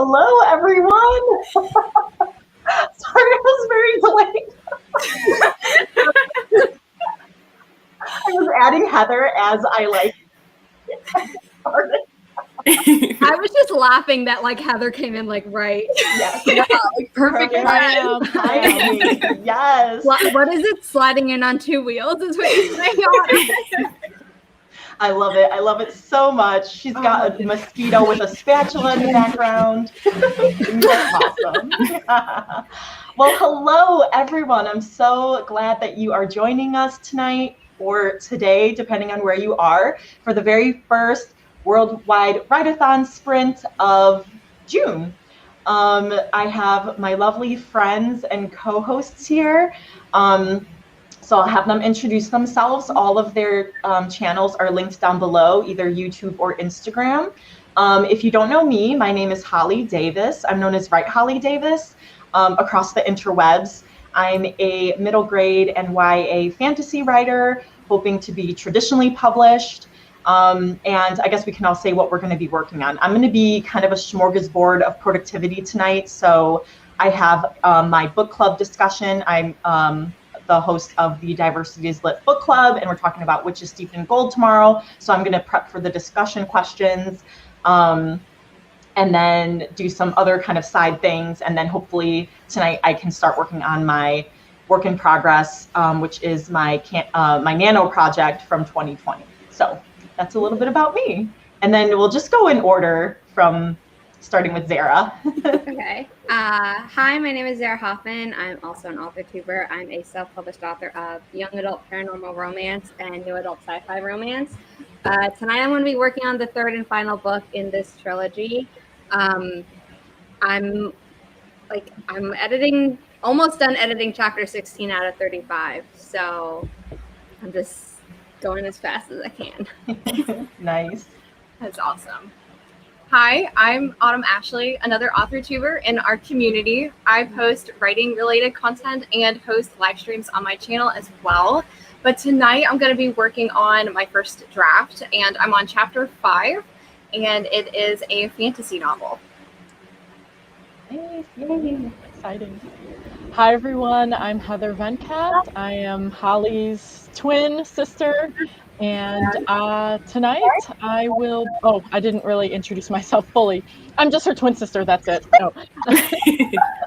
Hello, everyone. Sorry, I was very delayed. I was adding Heather as I started. I was just laughing that Heather came in right. Yes. Yeah, perfect. I am. Yes. What is it? Sliding in on two wheels is what you're saying. I love it. I love it so much. She's got a mosquito with a spatula in the background. That's awesome. Well, hello, everyone. I'm so glad that you are joining us tonight or today, depending on where you are, for the very first worldwide Writeathon sprint of June. I have my lovely friends and co-hosts here. So I'll have them introduce themselves. All of their channels are linked down below, either YouTube or Instagram. If you don't know me, my name is HollyDavis. I'm known as WriteHollyDavis across the interwebs. I'm a middle grade and YA fantasy writer, hoping to be traditionally published. And I guess we can all say what we're going to be working on. I'm going to be kind of a smorgasbord of productivity tonight. So I have my book club discussion. I'm the host of the Diversity is Lit book club, and we're talking about Witches Steeped in Gold tomorrow. So I'm going to prep for the discussion questions and then do some other kind of side things. And then hopefully tonight I can start working on my work in progress, which is my nano project from 2020. So that's a little bit about me. And then we'll just go in order from starting with Zara. Okay. Hi, my name is Zara Hoffman. I'm also an author tuber. I'm a self-published author of young adult paranormal romance and new adult sci-fi romance. Tonight I'm going to be working on the third and final book in this trilogy. I'm editing, almost done editing chapter 16 out of 35. So I'm just going as fast as I can. Nice. That's awesome. Hi, I'm Autumn Ashley, another author tuber in our community. I post writing related content and host live streams on my channel as well. But tonight I'm going to be working on my first draft, and I'm on chapter 5, and it is a fantasy novel. Nice. Yay. Exciting. Hi, everyone. I'm Heather Venkat. I am Holly's twin sister. And tonight I will, I didn't really introduce myself fully. I'm just her twin sister, that's it. No.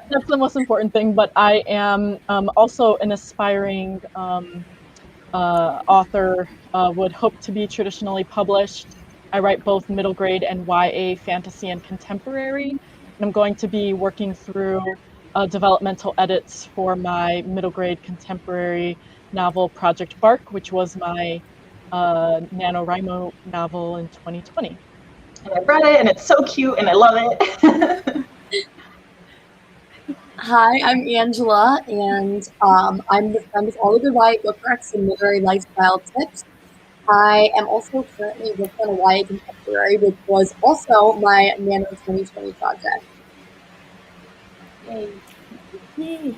That's the most important thing, but I am also an aspiring author, would hope to be traditionally published. I write both middle grade and YA fantasy and contemporary. And I'm going to be working through developmental edits for my middle grade contemporary novel, Project Bark, which was my NaNoWriMo novel in 2020. And I read it and it's so cute and I love it. Hi, I'm Angela, and I'm the friend of all of the YA book recs and literary lifestyle tips. I am also currently working on a YA contemporary, which was also my Nano 2020 project. Yay.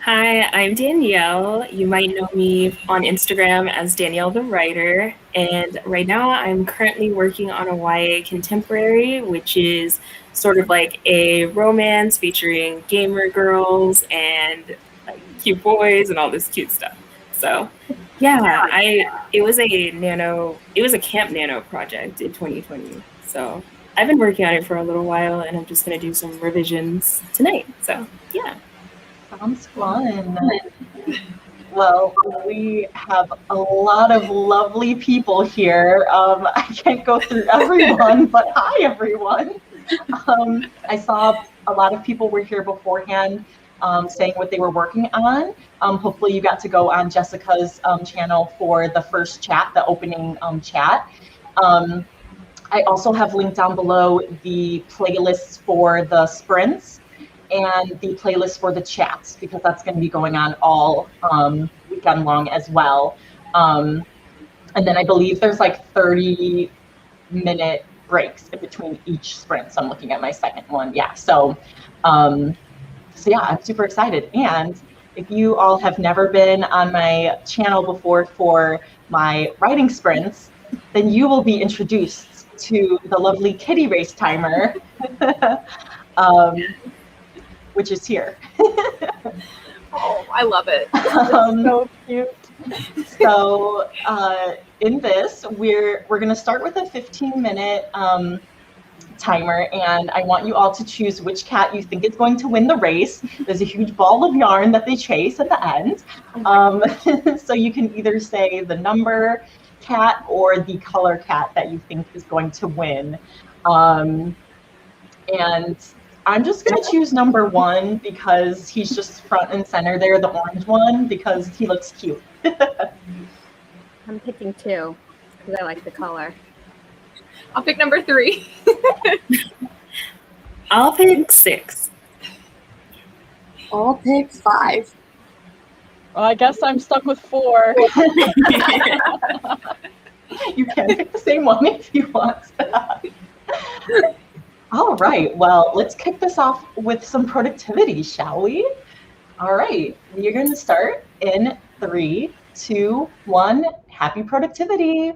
Hi, I'm Danielle. You might know me on Instagram as Danielle the Writer. And right now I'm currently working on a YA contemporary, which is sort of like a romance featuring gamer girls and cute boys and all this cute stuff. So yeah, it was a Camp Nano project in 2020. So I've been working on it for a little while, and I'm just gonna do some revisions tonight. So yeah. Sounds fun. Well, we have a lot of lovely people here. I can't go through everyone, but hi, everyone. I saw a lot of people were here beforehand saying what they were working on. Hopefully you got to go on Jessica's channel for the first chat, the opening chat. I also have linked down below the playlists for the sprints and the playlist for the chats, because that's going to be going on all weekend long as well. And then I believe there's like 30-minute breaks in between each sprint. So I'm looking at my second one. Yeah. So yeah, I'm super excited. And if you all have never been on my channel before for my writing sprints, then you will be introduced to the lovely Kitty Race Timer. which is here. Oh, I love it. So cute. So in this, we're going to start with a 15-minute timer, and I want you all to choose which cat you think is going to win the race. There's a huge ball of yarn that they chase at the end. So you can either say the number cat or the color cat that you think is going to win. And I'm just going to choose number 1 because he's just front and center there, the orange one, because he looks cute. I'm picking 2 because I like the color. I'll pick number 3. I'll pick 6. I'll pick 5. Well, I guess I'm stuck with 4. You can pick the same one if you want. All right, well, let's kick this off with some productivity, shall we? All right, you're going to start in 3, 2, 1. Happy productivity.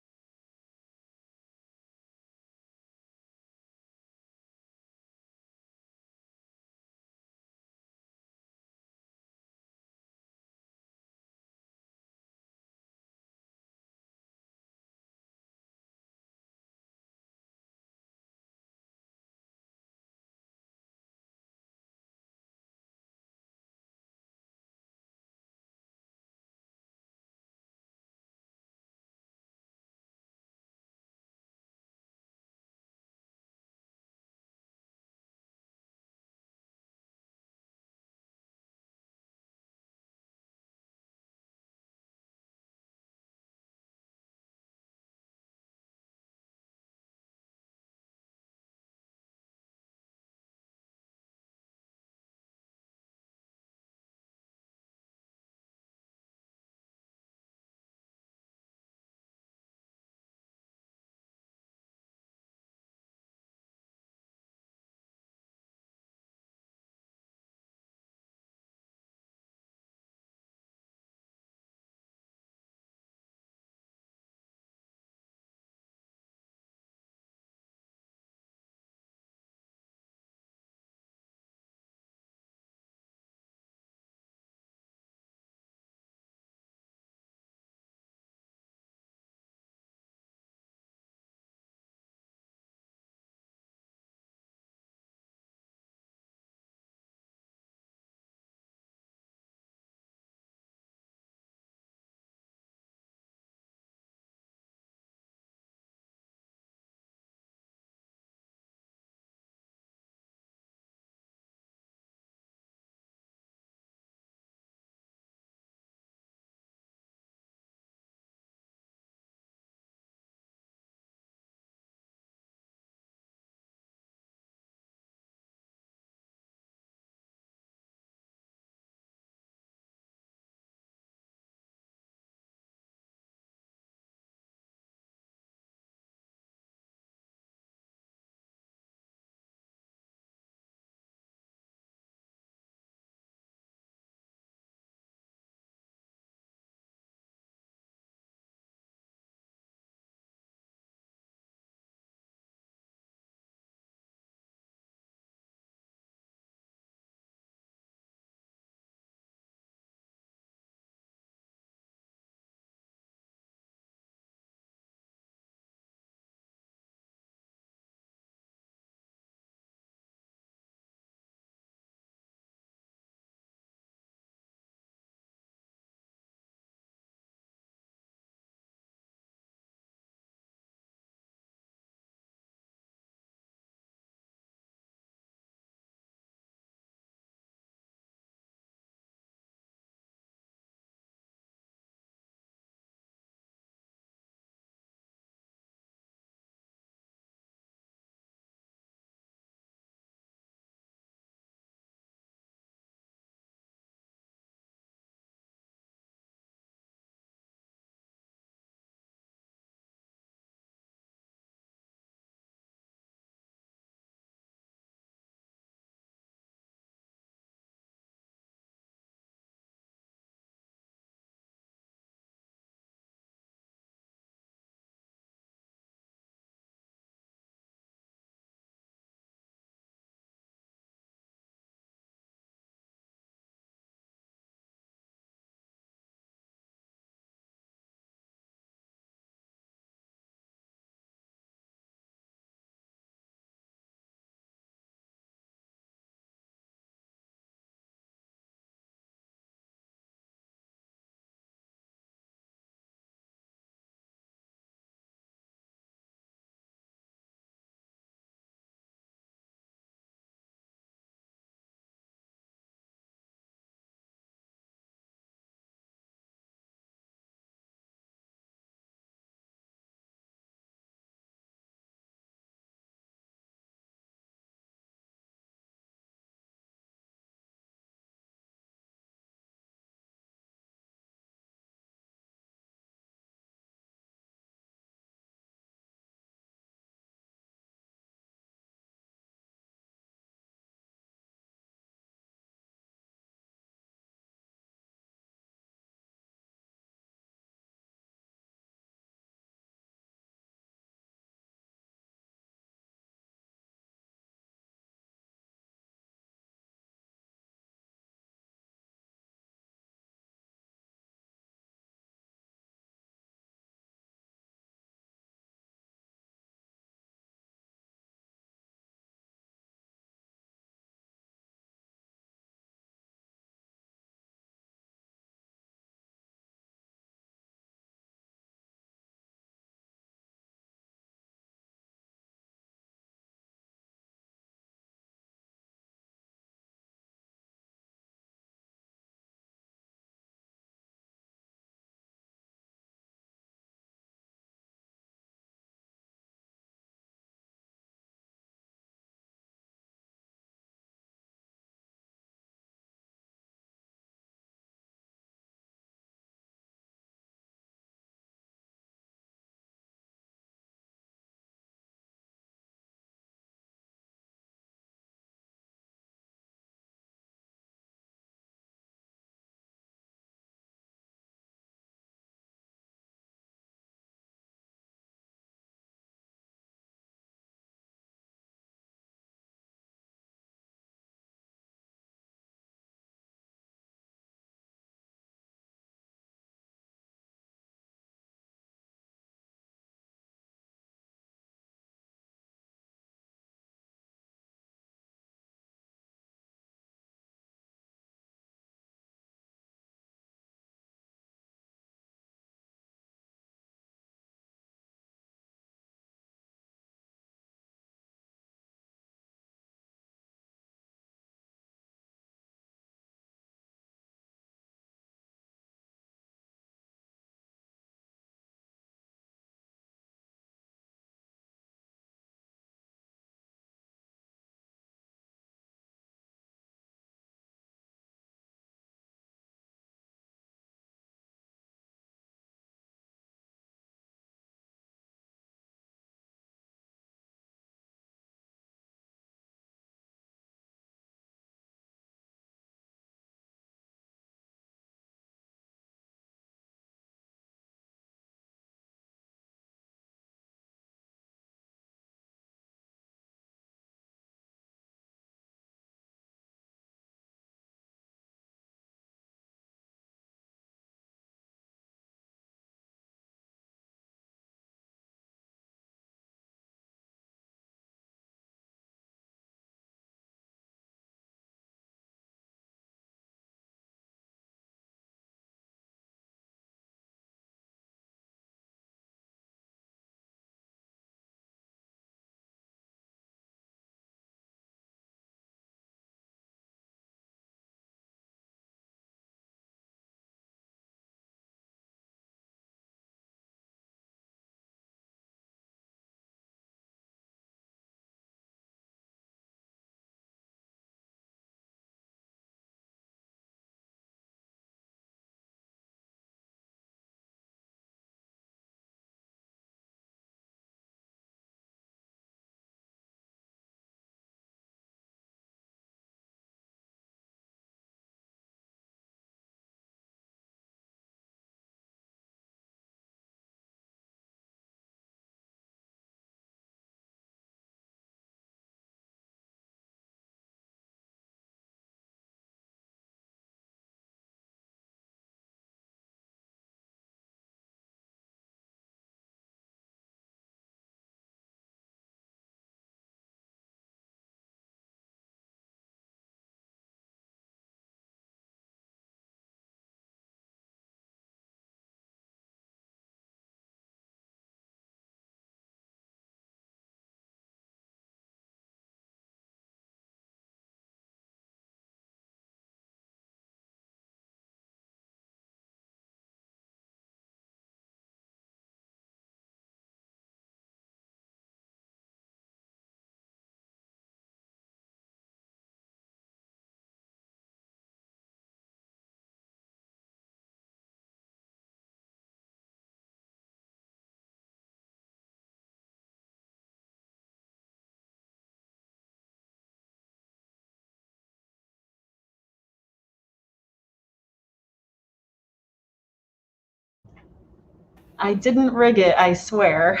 I didn't rig it, I swear.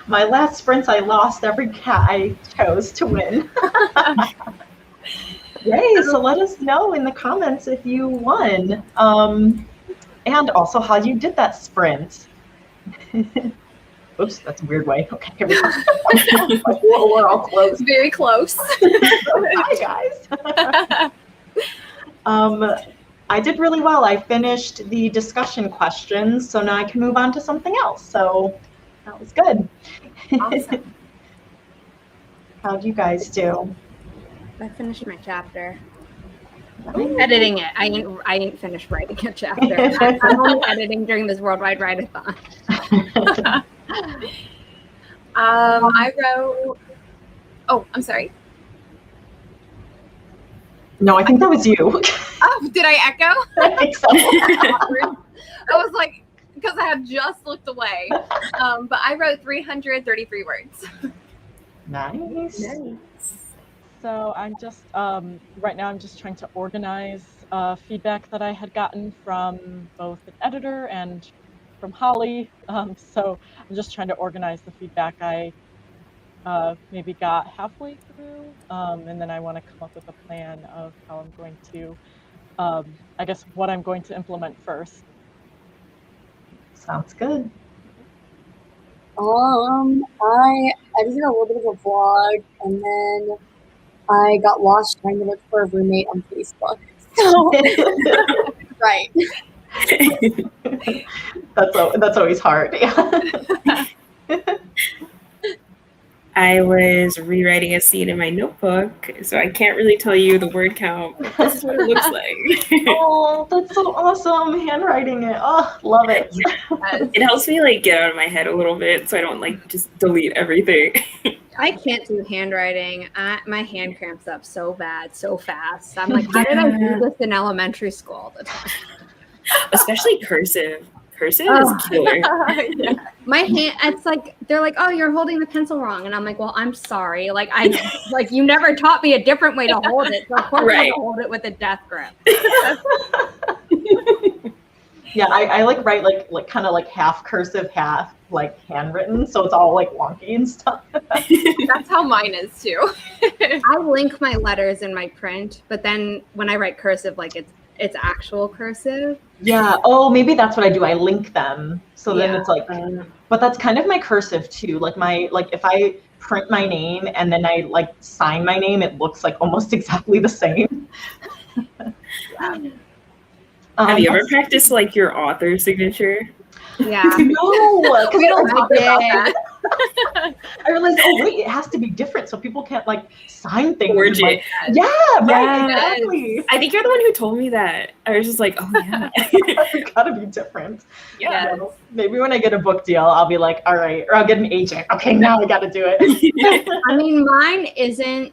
My last sprints, I lost every cat I chose to win. Yay, so let us know in the comments if you won. And also how you did that sprint. Oops, that's a weird way. Okay, here we go. We're all close. Very close. Hi, guys. I did really well. I finished the discussion questions, so now I can move on to something else. So that was good. Awesome. How'd you guys do? I finished my chapter. I'm editing it. I ain't finished writing a chapter. I'm only editing during this Worldwide Writeathon. I wrote. Oh, I'm sorry. No, I think that was you. Oh, did I echo? I think so. I was like, because I have just looked away. But I wrote 333 words. Nice. So I'm just, right now I'm just trying to organize feedback that I had gotten from both the editor and from Holly. So I'm just trying to organize the feedback I maybe got halfway through. And then I want to come up with a plan of how I'm going to, I guess, what I'm going to implement first. Sounds good. I edited a little bit of a vlog, and then I got lost trying to look for a roommate on Facebook. So, right. That's always hard. I was rewriting a scene in my notebook, so I can't really tell you the word count, but this is what it looks like. Oh, that's so awesome. Handwriting it. Oh, love it. It helps me like get out of my head a little bit so I don't like just delete everything. I can't do handwriting. My hand cramps up so bad, so fast. I'm like, how did I do this in elementary school all the time? Especially cursive. Cursive is killer. My hand, it's like, they're like, oh, you're holding the pencil wrong. And I'm like, well, I'm sorry. Like, you never taught me a different way to hold it. So of course I'm going to hold it with a death grip. Yeah, I like write like kind of like half cursive, half like handwritten. So it's all like wonky and stuff. That's how mine is too. I link my letters in my print, but then when I write cursive, like it's actual cursive. Yeah. Oh, maybe that's what I do. I link them. So then it's like, but that's kind of my cursive too. Like if I print my name and then I like sign my name, it looks like almost exactly the same. Have you ever practiced like your author signature? Yeah. No, because we don't talk about that. I realized, oh wait, it has to be different so people can't like sign things. Forge it. Yeah, right, Yes. exactly. I think you're the one who told me that. I was just like, oh yeah. It's gotta be different. Yeah. Well, maybe when I get a book deal, I'll be like, all right, or I'll get an agent. Okay, now I gotta do it. I mean, mine isn't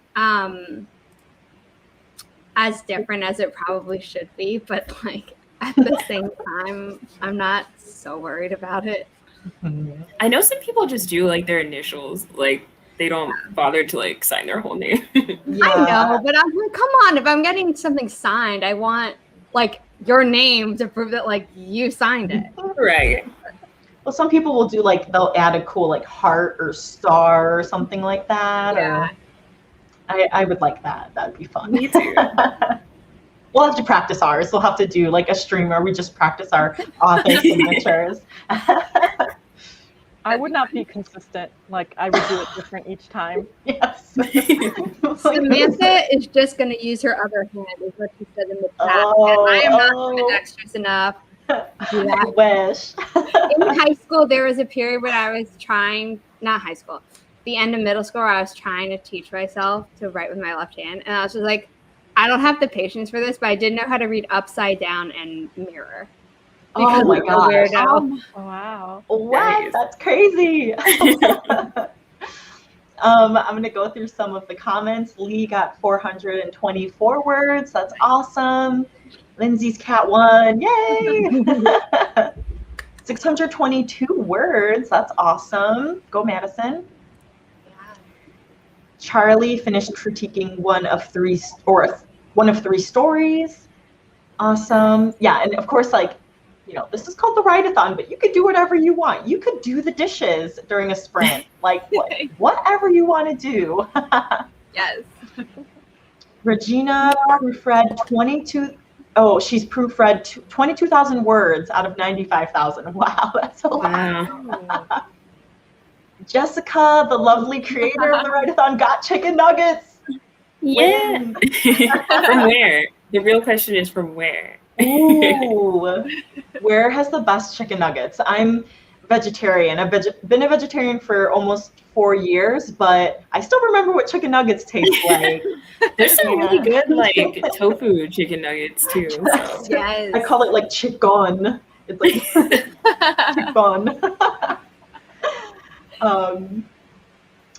as different as it probably should be, but like at the same time, I'm not so worried about it. I know some people just do like their initials, like they don't bother to like sign their whole name. Yeah. I know, but I'm like, come on, if I'm getting something signed, I want like your name to prove that like you signed it. Right. Well, some people will do like, they'll add a cool like heart or star or something like that. Yeah. Or I would like that. That'd be fun. Me too. We'll have to practice ours. We'll have to do like a stream where we just practice our author signatures. I would not be consistent. Like I would do it different each time. Yes. Samantha is just going to use her other hand, is what she said in the chat. Oh, and I am not dexterous enough to do I that. wish. In high school, there was a period when I was trying, not high school, the end of middle school, where I was trying to teach myself to write with my left hand. And I was just like, I don't have the patience for this, but I did know how to read upside down and mirror. Oh my gosh. Wow. What? Nice. That's crazy. I'm going to go through some of the comments. Lee got 424 words. That's awesome. Lindsay's cat won. Yay. 622 words. That's awesome. Go Madison. Charlie finished critiquing one of three stories. Awesome. Yeah, and of course, like, this is called the Writeathon, but you could do whatever you want. You could do the dishes during a sprint, like whatever you want to do. Yes. Regina proofread she's proofread 22,000 words out of 95,000. Wow, that's a lot. Wow. Jessica, the lovely creator of the Writeathon, got chicken nuggets. Yeah. From where? The real question is from where? Ooh, where has the best chicken nuggets? I'm vegetarian. I've been a vegetarian for almost 4 years, but I still remember what chicken nuggets taste like. There's some really good like tofu chicken nuggets too. So. Yes. I call it like chicken. It's like chicken.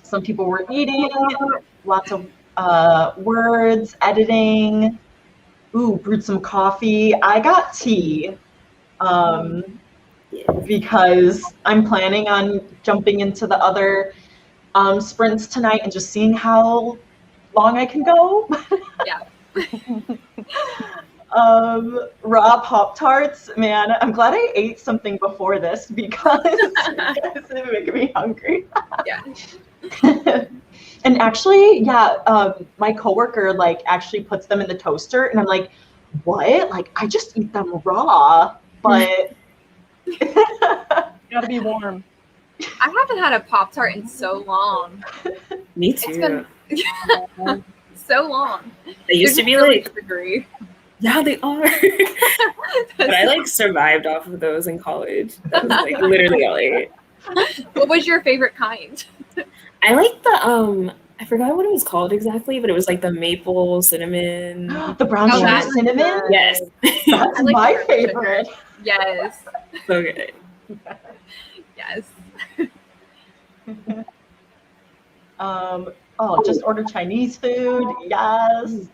Some people were eating, lots of words, editing. Ooh, brewed some coffee. I got tea because I'm planning on jumping into the other sprints tonight and just seeing how long I can go. Yeah. Raw Pop-Tarts, man, I'm glad I ate something before this because it's making me hungry. Yeah. And actually, my coworker like actually puts them in the toaster, and I'm like, what? Like, I just eat them raw, but Gotta be warm. I haven't had a Pop-Tart in so long. Me too. It's been so long. They used to be really like, sugary. yeah, they are. But I like survived off of those in college. That was like literally all I ate. What was your favorite kind? I like the I forgot what it was called exactly, but it was like the maple cinnamon. the brown Oh, sugar that's cinnamon. Yes. That's I like my the brown favorite. Yes. So good. Yes. Just order Chinese food. Yes.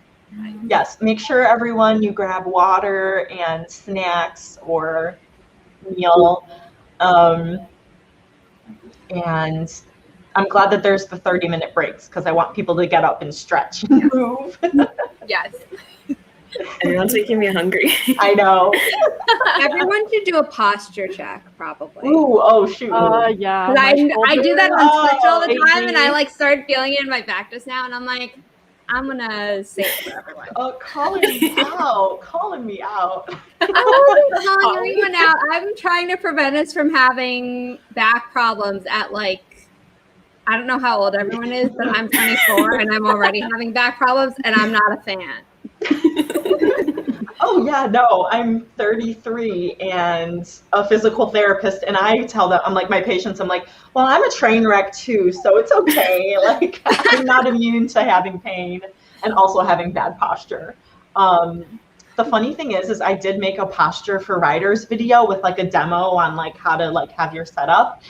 Yes. Make sure everyone you grab water and snacks or meal. And I'm glad that there's the 30-minute breaks because I want people to get up and stretch and move. Yes. Everyone's making me hungry. I know. Everyone should do a posture check, probably. Ooh, oh shoot. Yeah. 'Cause I do that on Twitch all the Oh, time, and I like started feeling it in my back just now, and I'm like, I'm gonna say it for everyone. Oh, calling me out. Calling me out. I wasn't calling everyone out. I'm trying to prevent us from having back problems at like, I don't know how old everyone is, but I'm 24 and I'm already having back problems, and I'm not a fan. Oh yeah, no, I'm 33 and a physical therapist, and I tell them, I'm like, my patients, I'm like, well, I'm a train wreck too, so it's okay. Like, I'm not immune to having pain and also having bad posture. The funny thing is I did make a posture for writers video with like a demo on like how to like have your setup,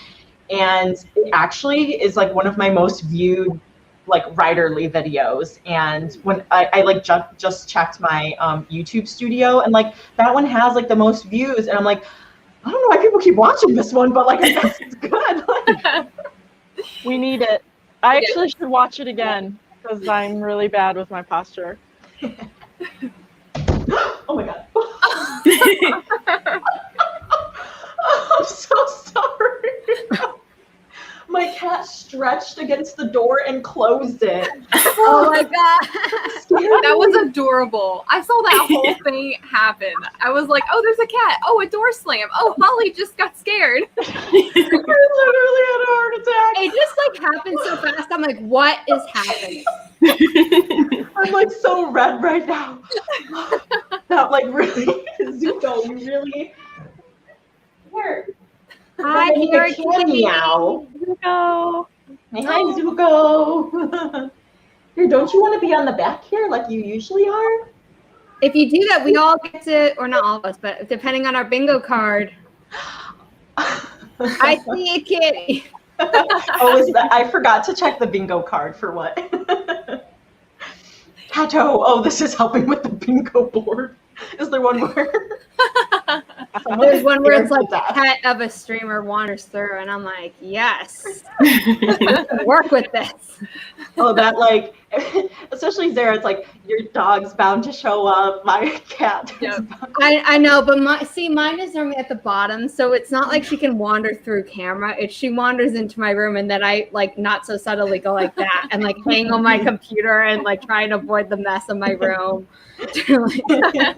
and it actually is like one of my most viewed like writerly videos. And when I like just checked my YouTube studio, and like that one has like the most views, and I'm like, I don't know why people keep watching this one, but like I guess it's good. Like, We need it. I actually should watch it again because I'm really bad with my posture. oh my god. I'm so sorry. My cat stretched against the door and closed it. Oh my god. That was adorable. I saw that whole thing happen. I was like, oh, there's a cat. Oh, a door slam. Oh, Holly just got scared. I literally had a heart attack. It just like happened so fast. I'm like, what is happening? I'm like so red right now. That like really, Zuko, you really. Here. Hi, Need here a cat meow. Zuko. Hi, Zuko. Here, don't you want to be on the back here like you usually are? If you do that, we all get to, or not all of us, but depending on our bingo card. I see a kitty. I forgot to check the bingo card for what? Kato, oh, this is helping with the bingo board. Is there one more? There's one where it's Scared like to death. pet of a streamer wanders through, and I'm like, yes, work with this. Oh, that like, especially Zara, it's like your dog's bound to show up. My cat. Yep. I know, but mine is normally at the bottom, so it's not like she can wander through camera. It's she wanders into my room, and then I like not so subtly go like that and like hang on my computer and like try and avoid the mess of my room to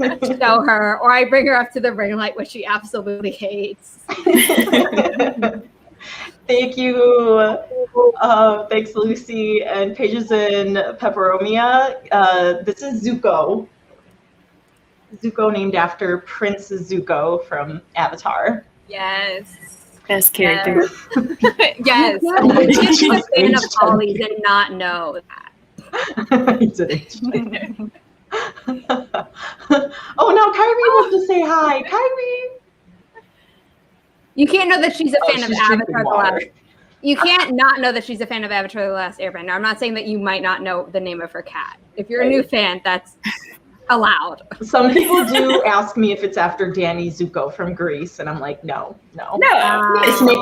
like show her, or I bring her up to the ring light, which she absolutely hates. Thank you. Thanks, Lucy and Pages in Pepperomia. This is Zuko. Zuko named after Prince Zuko from Avatar. Yes. Best character. Yes. You can't be a fan of Holly's and not know that. I didn't. Oh no, Kyrie wants to say hi. Kyrie. You can't know that she's a fan of she's Avatar drinking the water. Last. You can't not know that she's a fan of Avatar the Last Airbender. I'm not saying that you might not know the name of her cat. If you're a new fan, that's allowed. Some people do ask me if it's after Danny Zuko from Greece, and I'm like, no.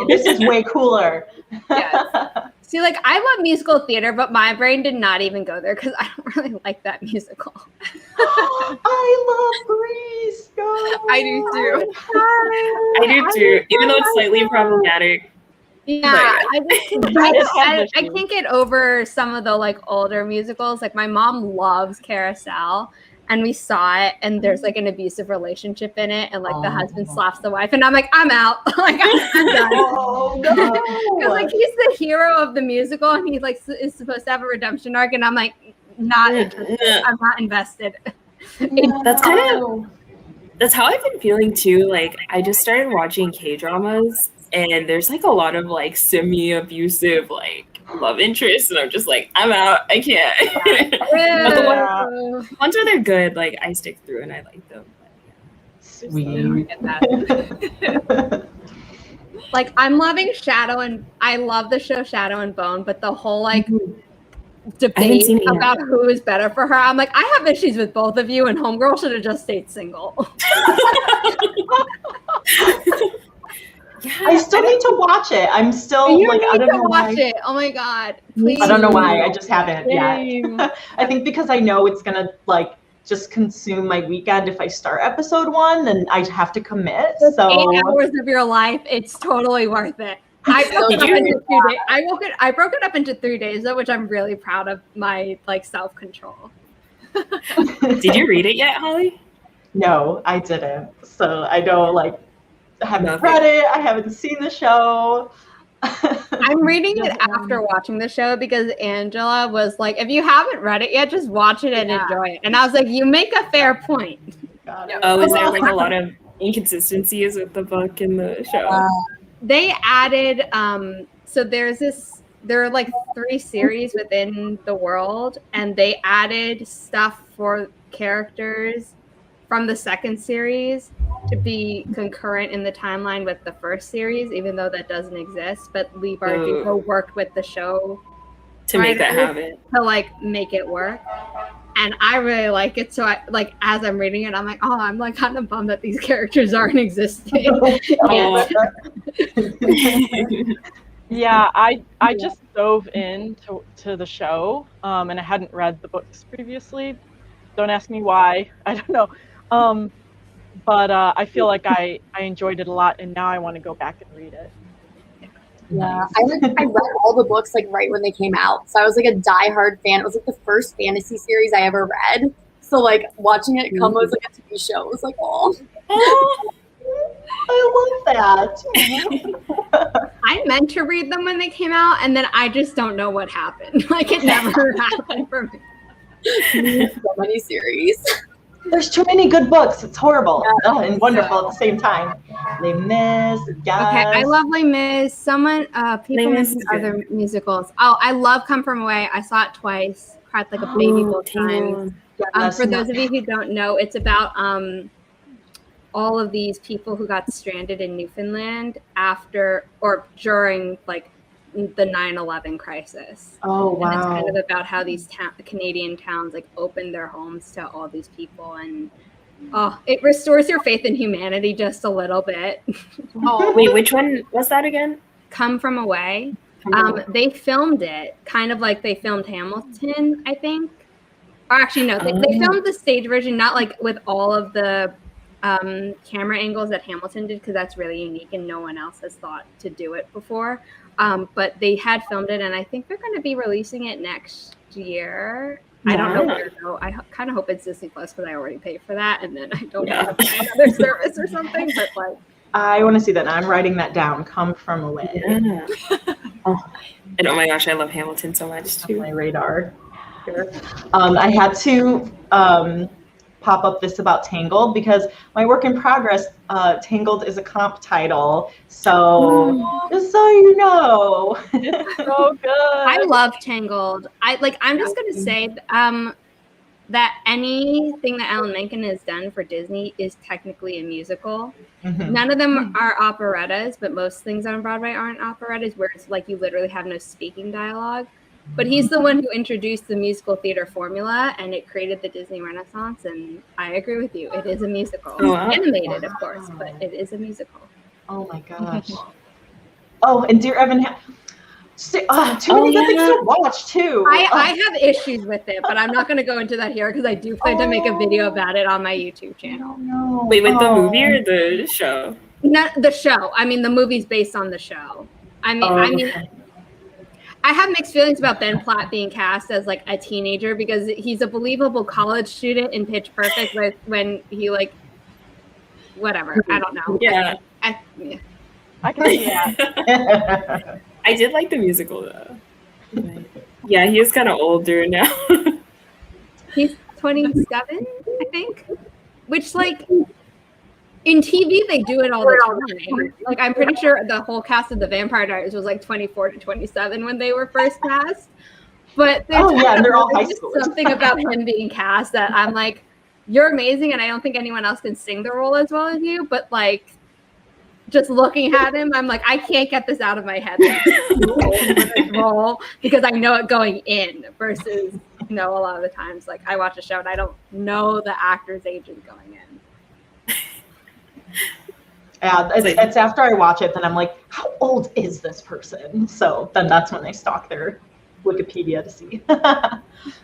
This is way cooler. Yes. See, like, I love musical theater, but my brain did not even go there because I don't really like that musical. I love Greece. Go. I do too. I do too, even though it's slightly problematic. Yeah, I can't get over some of the like older musicals. Like my mom loves Carousel, and we saw it, and there's like an abusive relationship in it, and like the husband slaps the wife, and I'm like, I'm out. Like I'm done. Oh no! Because like he's the hero of the musical, and he's like is supposed to have a redemption arc, and I'm like not interested. I'm not invested. That's that's how I've been feeling too. Like I just started watching K-dramas, and there's like a lot of like semi-abusive like love interests, and I'm just like, I'm out. I can't. But the ones where they're good, like I stick through and I like them. Sweet. Like I'm loving Shadow, and I love the show Shadow and Bone, but the whole like debate about who is better for her, I'm like, I have issues with both of you, and Homegirl should have just stayed single. Yeah, I still need to watch it. I'm still like, I don't know why. It. Oh my god! Please. I don't know why. I just haven't yet. I think because I know it's gonna like just consume my weekend if I start episode 1, then I have to commit. So 8 hours of your life, it's totally worth it. I broke it up into 2 days. I broke it up into 3 days though, which I'm really proud of my like self-control. Did you read it yet, Holly? No, I didn't. So I don't like. I haven't read it. I haven't seen the show. I'm reading it after watching the show because Angela was like, if you haven't read it yet, just watch it and enjoy it. And I was like, you make a fair point. Oh, is there like a lot of inconsistencies with the book and the show? They added, so there are like 3 series within the world, and they added stuff for characters from the second series to be concurrent in the timeline with the first series, even though that doesn't exist. But Lee Bardugo worked with the show to make that happen, to like make it work. And I really like it. So I like as I'm reading it, I'm like, oh, I'm like kind of bummed that these characters aren't existing. Yeah, I just dove into the show, and I hadn't read the books previously. Don't ask me why. I don't know. But I feel like I enjoyed it a lot, and now I want to go back and read it. Yeah, I read all the books like right when they came out, so I was like a diehard fan. It was like the first fantasy series I ever read. So like watching it come as like a TV show was like, oh, I love that. I meant to read them when they came out, and then I just don't know what happened. Like it never happened for me. So many series. There's too many good books. It's horrible and wonderful at the same time. Les Mis, yes. Okay, I love Les Mis. People mentioned other musicals. Oh, I love Come From Away. I saw it twice. Cried like a baby both times. For those of you who don't know, it's about all of these people who got stranded in Newfoundland after or during like the 9/11 crisis. Oh, wow. And it's kind of about how these Canadian towns like opened their homes to all these people, and Oh, it restores your faith in humanity just a little bit. Oh, Wait, which one was that again? Come From Away. Away. They filmed it kind of like they filmed Hamilton, I think. Or actually, no, they filmed the stage version, not like with all of the camera angles that Hamilton did, because that's really unique and no one else has thought to do it before. But they had filmed it, and I think they're going to be releasing it next year. I don't know where though. I kind of hope it's Disney Plus because I already paid for that, and then I don't have to buy another service or something. But like, I want to see that. I'm writing that down. Come From Away. Yeah. And oh my gosh, I love Hamilton so much too. My radar here. I had to pop up this about Tangled because my work in progress, Tangled is a comp title. So just so you know. So good. I love Tangled. I'm just gonna say that anything that Alan Menken has done for Disney is technically a musical. Mhm. None of them are operettas, but most things on Broadway aren't operettas, where it's like you literally have no speaking dialogue. But he's the one who introduced the musical theater formula, and it created the Disney Renaissance. And I agree with you; it is a musical, Oh, wow. animated, of course, but it is a musical. Oh my gosh. Oh, and Dear Evan, too many good things to watch too. I have issues with it, but I'm not going to go into that here because I do plan to make a video about it on my YouTube channel. No. Wait, with the movie or the show? Not the show. I mean, the movie's based on the show. I mean, I have mixed feelings about Ben Platt being cast as like a teenager because he's a believable college student in Pitch Perfect when he like, whatever. I don't know. Yeah. I can see that. I did like the musical though. Yeah, he is kind of older now. He's 27, I think. Which like in TV they do it all the time. Like I'm pretty sure the whole cast of the Vampire Diaries was like 24 to 27 when they were first cast. But they're all high just schoolers. something about him being cast that I'm like, you're amazing, and I don't think anyone else can sing the role as well as you. But like, just looking at him, I'm like, I can't get this out of my head role because I know it going in. Versus, a lot of the times, like I watch a show and I don't know the actor's ages going in. Yeah, it's after I watch it, then I'm like, how old is this person? So then that's when I stalk their Wikipedia to see.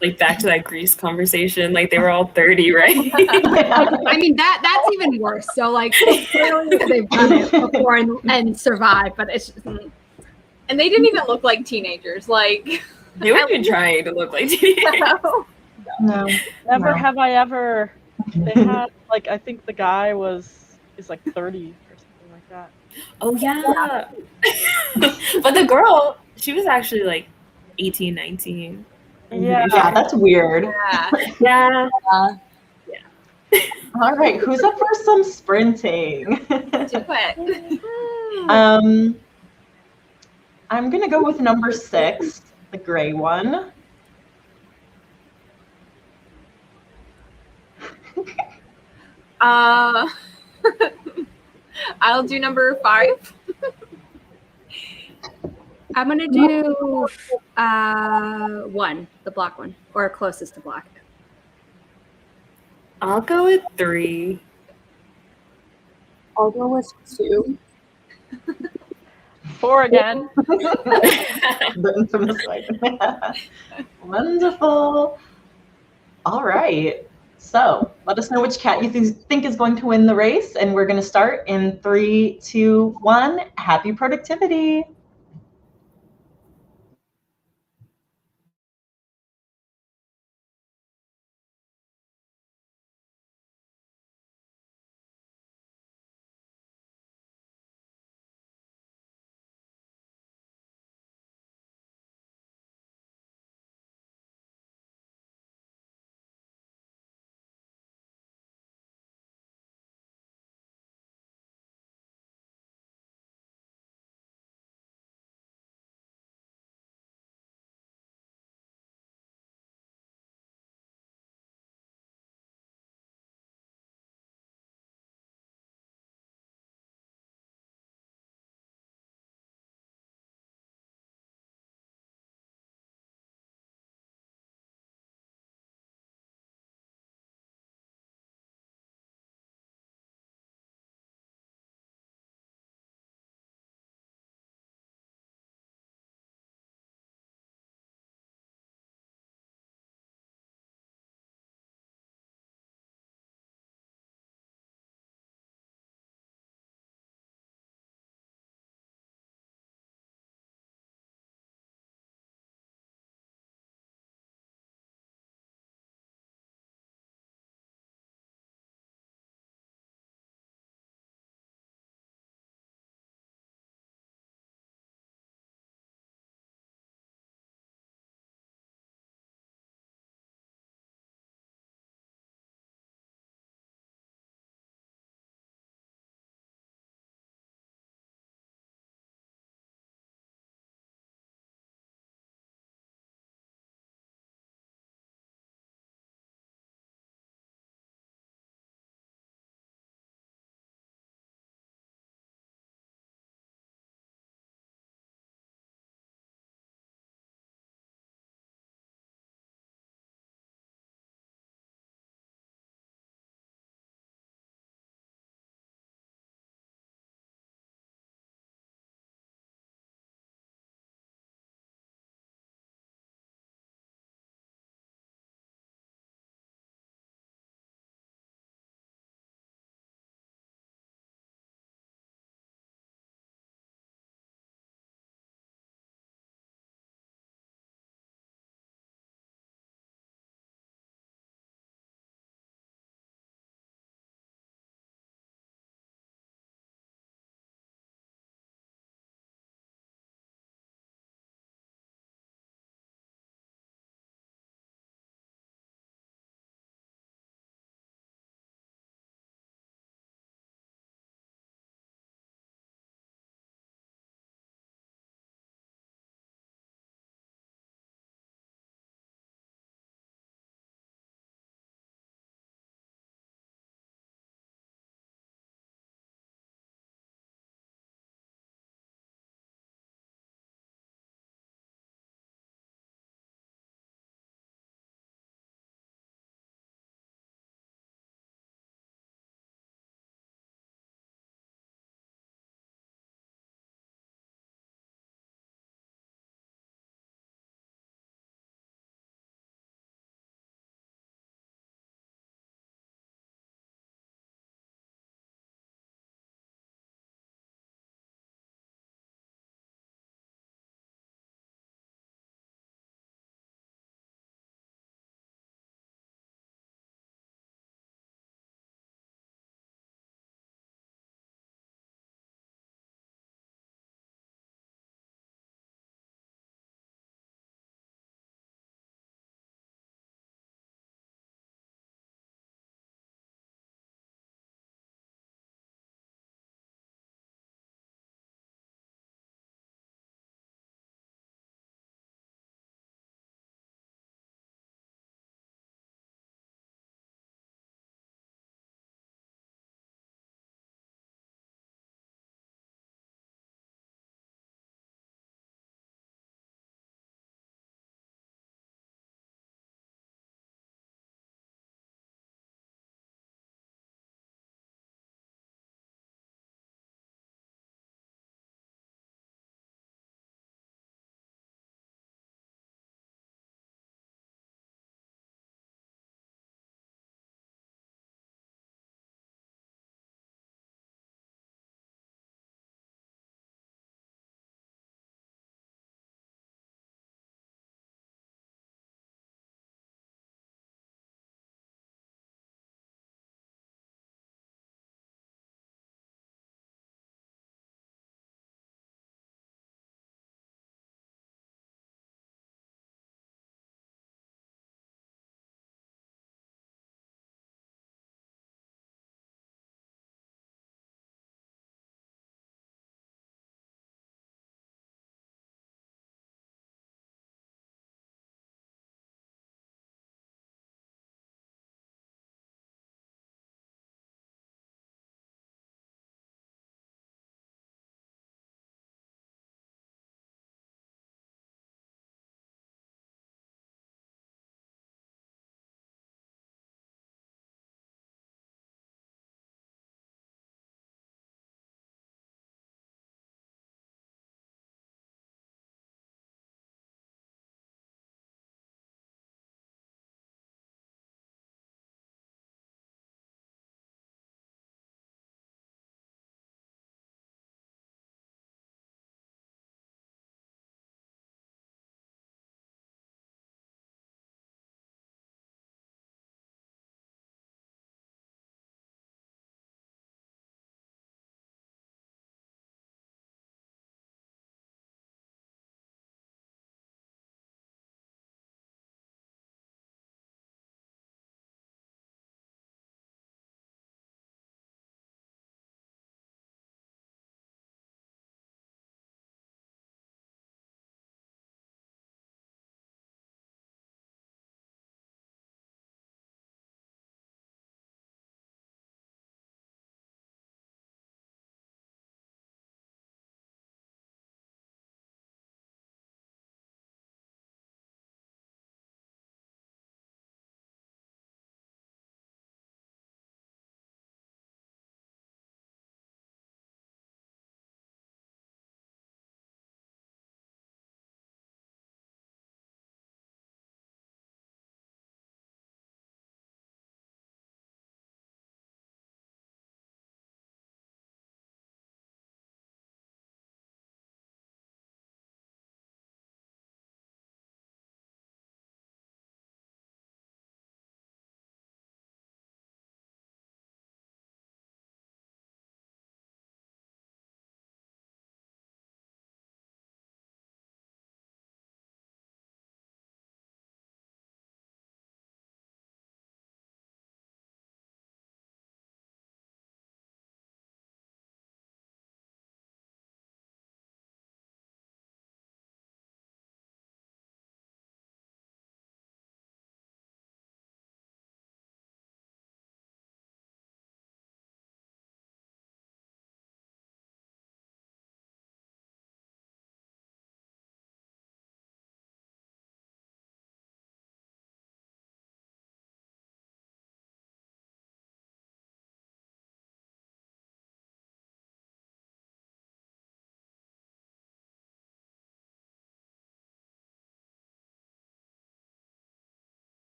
Like back to that Grease conversation, like they were all 30, right? I mean, that's even worse. So like clearly they've done it before and survived, but it's just, and they didn't even look like teenagers. Like They were even trying to look like teenagers. No. Never have I ever. They had like I think the guy is like 30 or something like that. Oh yeah. But the girl, she was actually like 18, 19. Yeah. Yeah, that's weird. Yeah. All right, who's up for some sprinting? do it. I'm gonna go with number 6, the gray one. I'll do number 5. I'm gonna do 1, the black one, or closest to black. I'll go with 3. I'll go with 2. 4 again. The infamous one. Wonderful. All right. So let us know which cat you think is going to win the race, and we're going to start in 3, 2, 1. Happy productivity.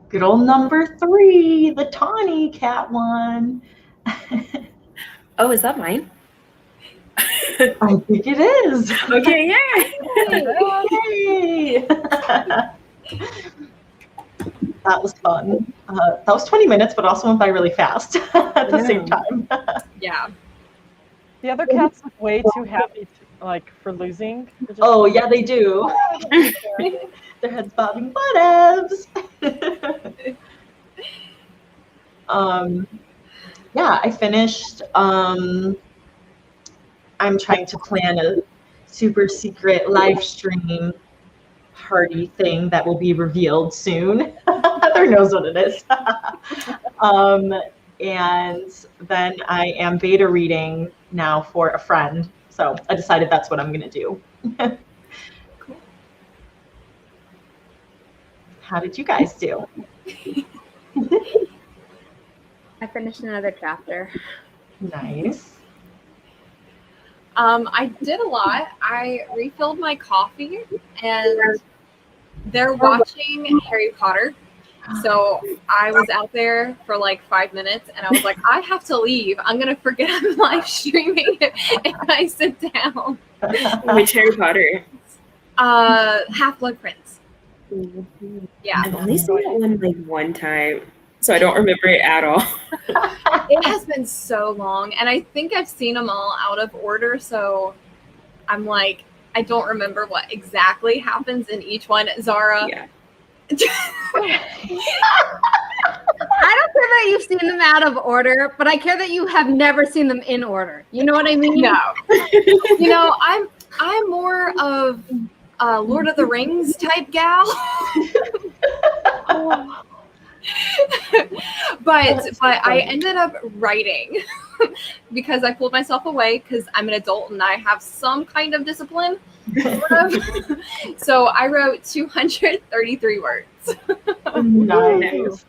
good old number 3, the tawny cat one. Oh, is that mine? I think it is. Okay, Yay! That was fun. That was 20 minutes, but also went by really fast at the same time. Yeah. The other cats look way too happy for losing. Oh, yeah, they do. Their heads bobbing, whatevs. Yeah, I finished. I'm trying to plan a super secret live stream party thing that will be revealed soon. Heather knows what it is. And then I am beta reading now for a friend. So I decided that's what I'm going to do. Cool. How did you guys do? I finished another chapter. Nice. I did a lot. I refilled my coffee, and they're watching Harry Potter. So I was out there for like 5 minutes, and I was like, I have to leave. I'm going to forget I'm live streaming if I sit down. Which Harry Potter? Half-Blood Prince. Yeah. I've only seen that one like one time, so I don't remember it at all. It has been so long, and I think I've seen them all out of order, so I'm like, I don't remember what exactly happens in each one. Zara. Yeah. I don't care that you've seen them out of order, but I care that you have never seen them in order. You know what I mean? No. You know, I'm more of a Lord of the Rings type gal. But I ended up writing because I pulled myself away because I'm an adult and I have some kind of discipline. Sort of. So I wrote 233 words. Nice.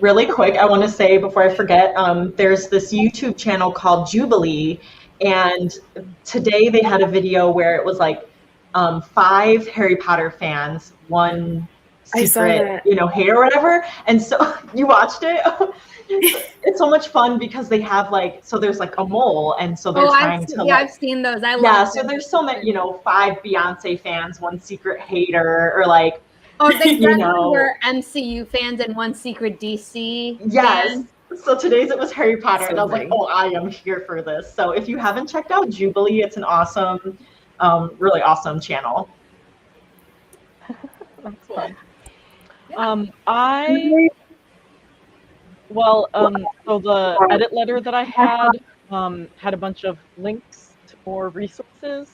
Really quick, I want to say before I forget, there's this YouTube channel called Jubilee, and today they had a video where it was like 5 Harry Potter fans, 1 secret, hate or whatever. And so you watched it. It's so much fun because they have so there's like a mole, and so they're trying to. Yeah, I've seen those. I love. Yeah, so there's so many, 5 Beyonce fans, 1 secret hater, or like. Oh, they were MCU fans and 1 secret DC. Yes. Fan. So today's it was Harry Potter, and I was funny. like, oh, I am here for this. So if you haven't checked out Jubilee, it's an awesome, really awesome channel. That's fun. So the edit letter that I had had a bunch of links to more resources.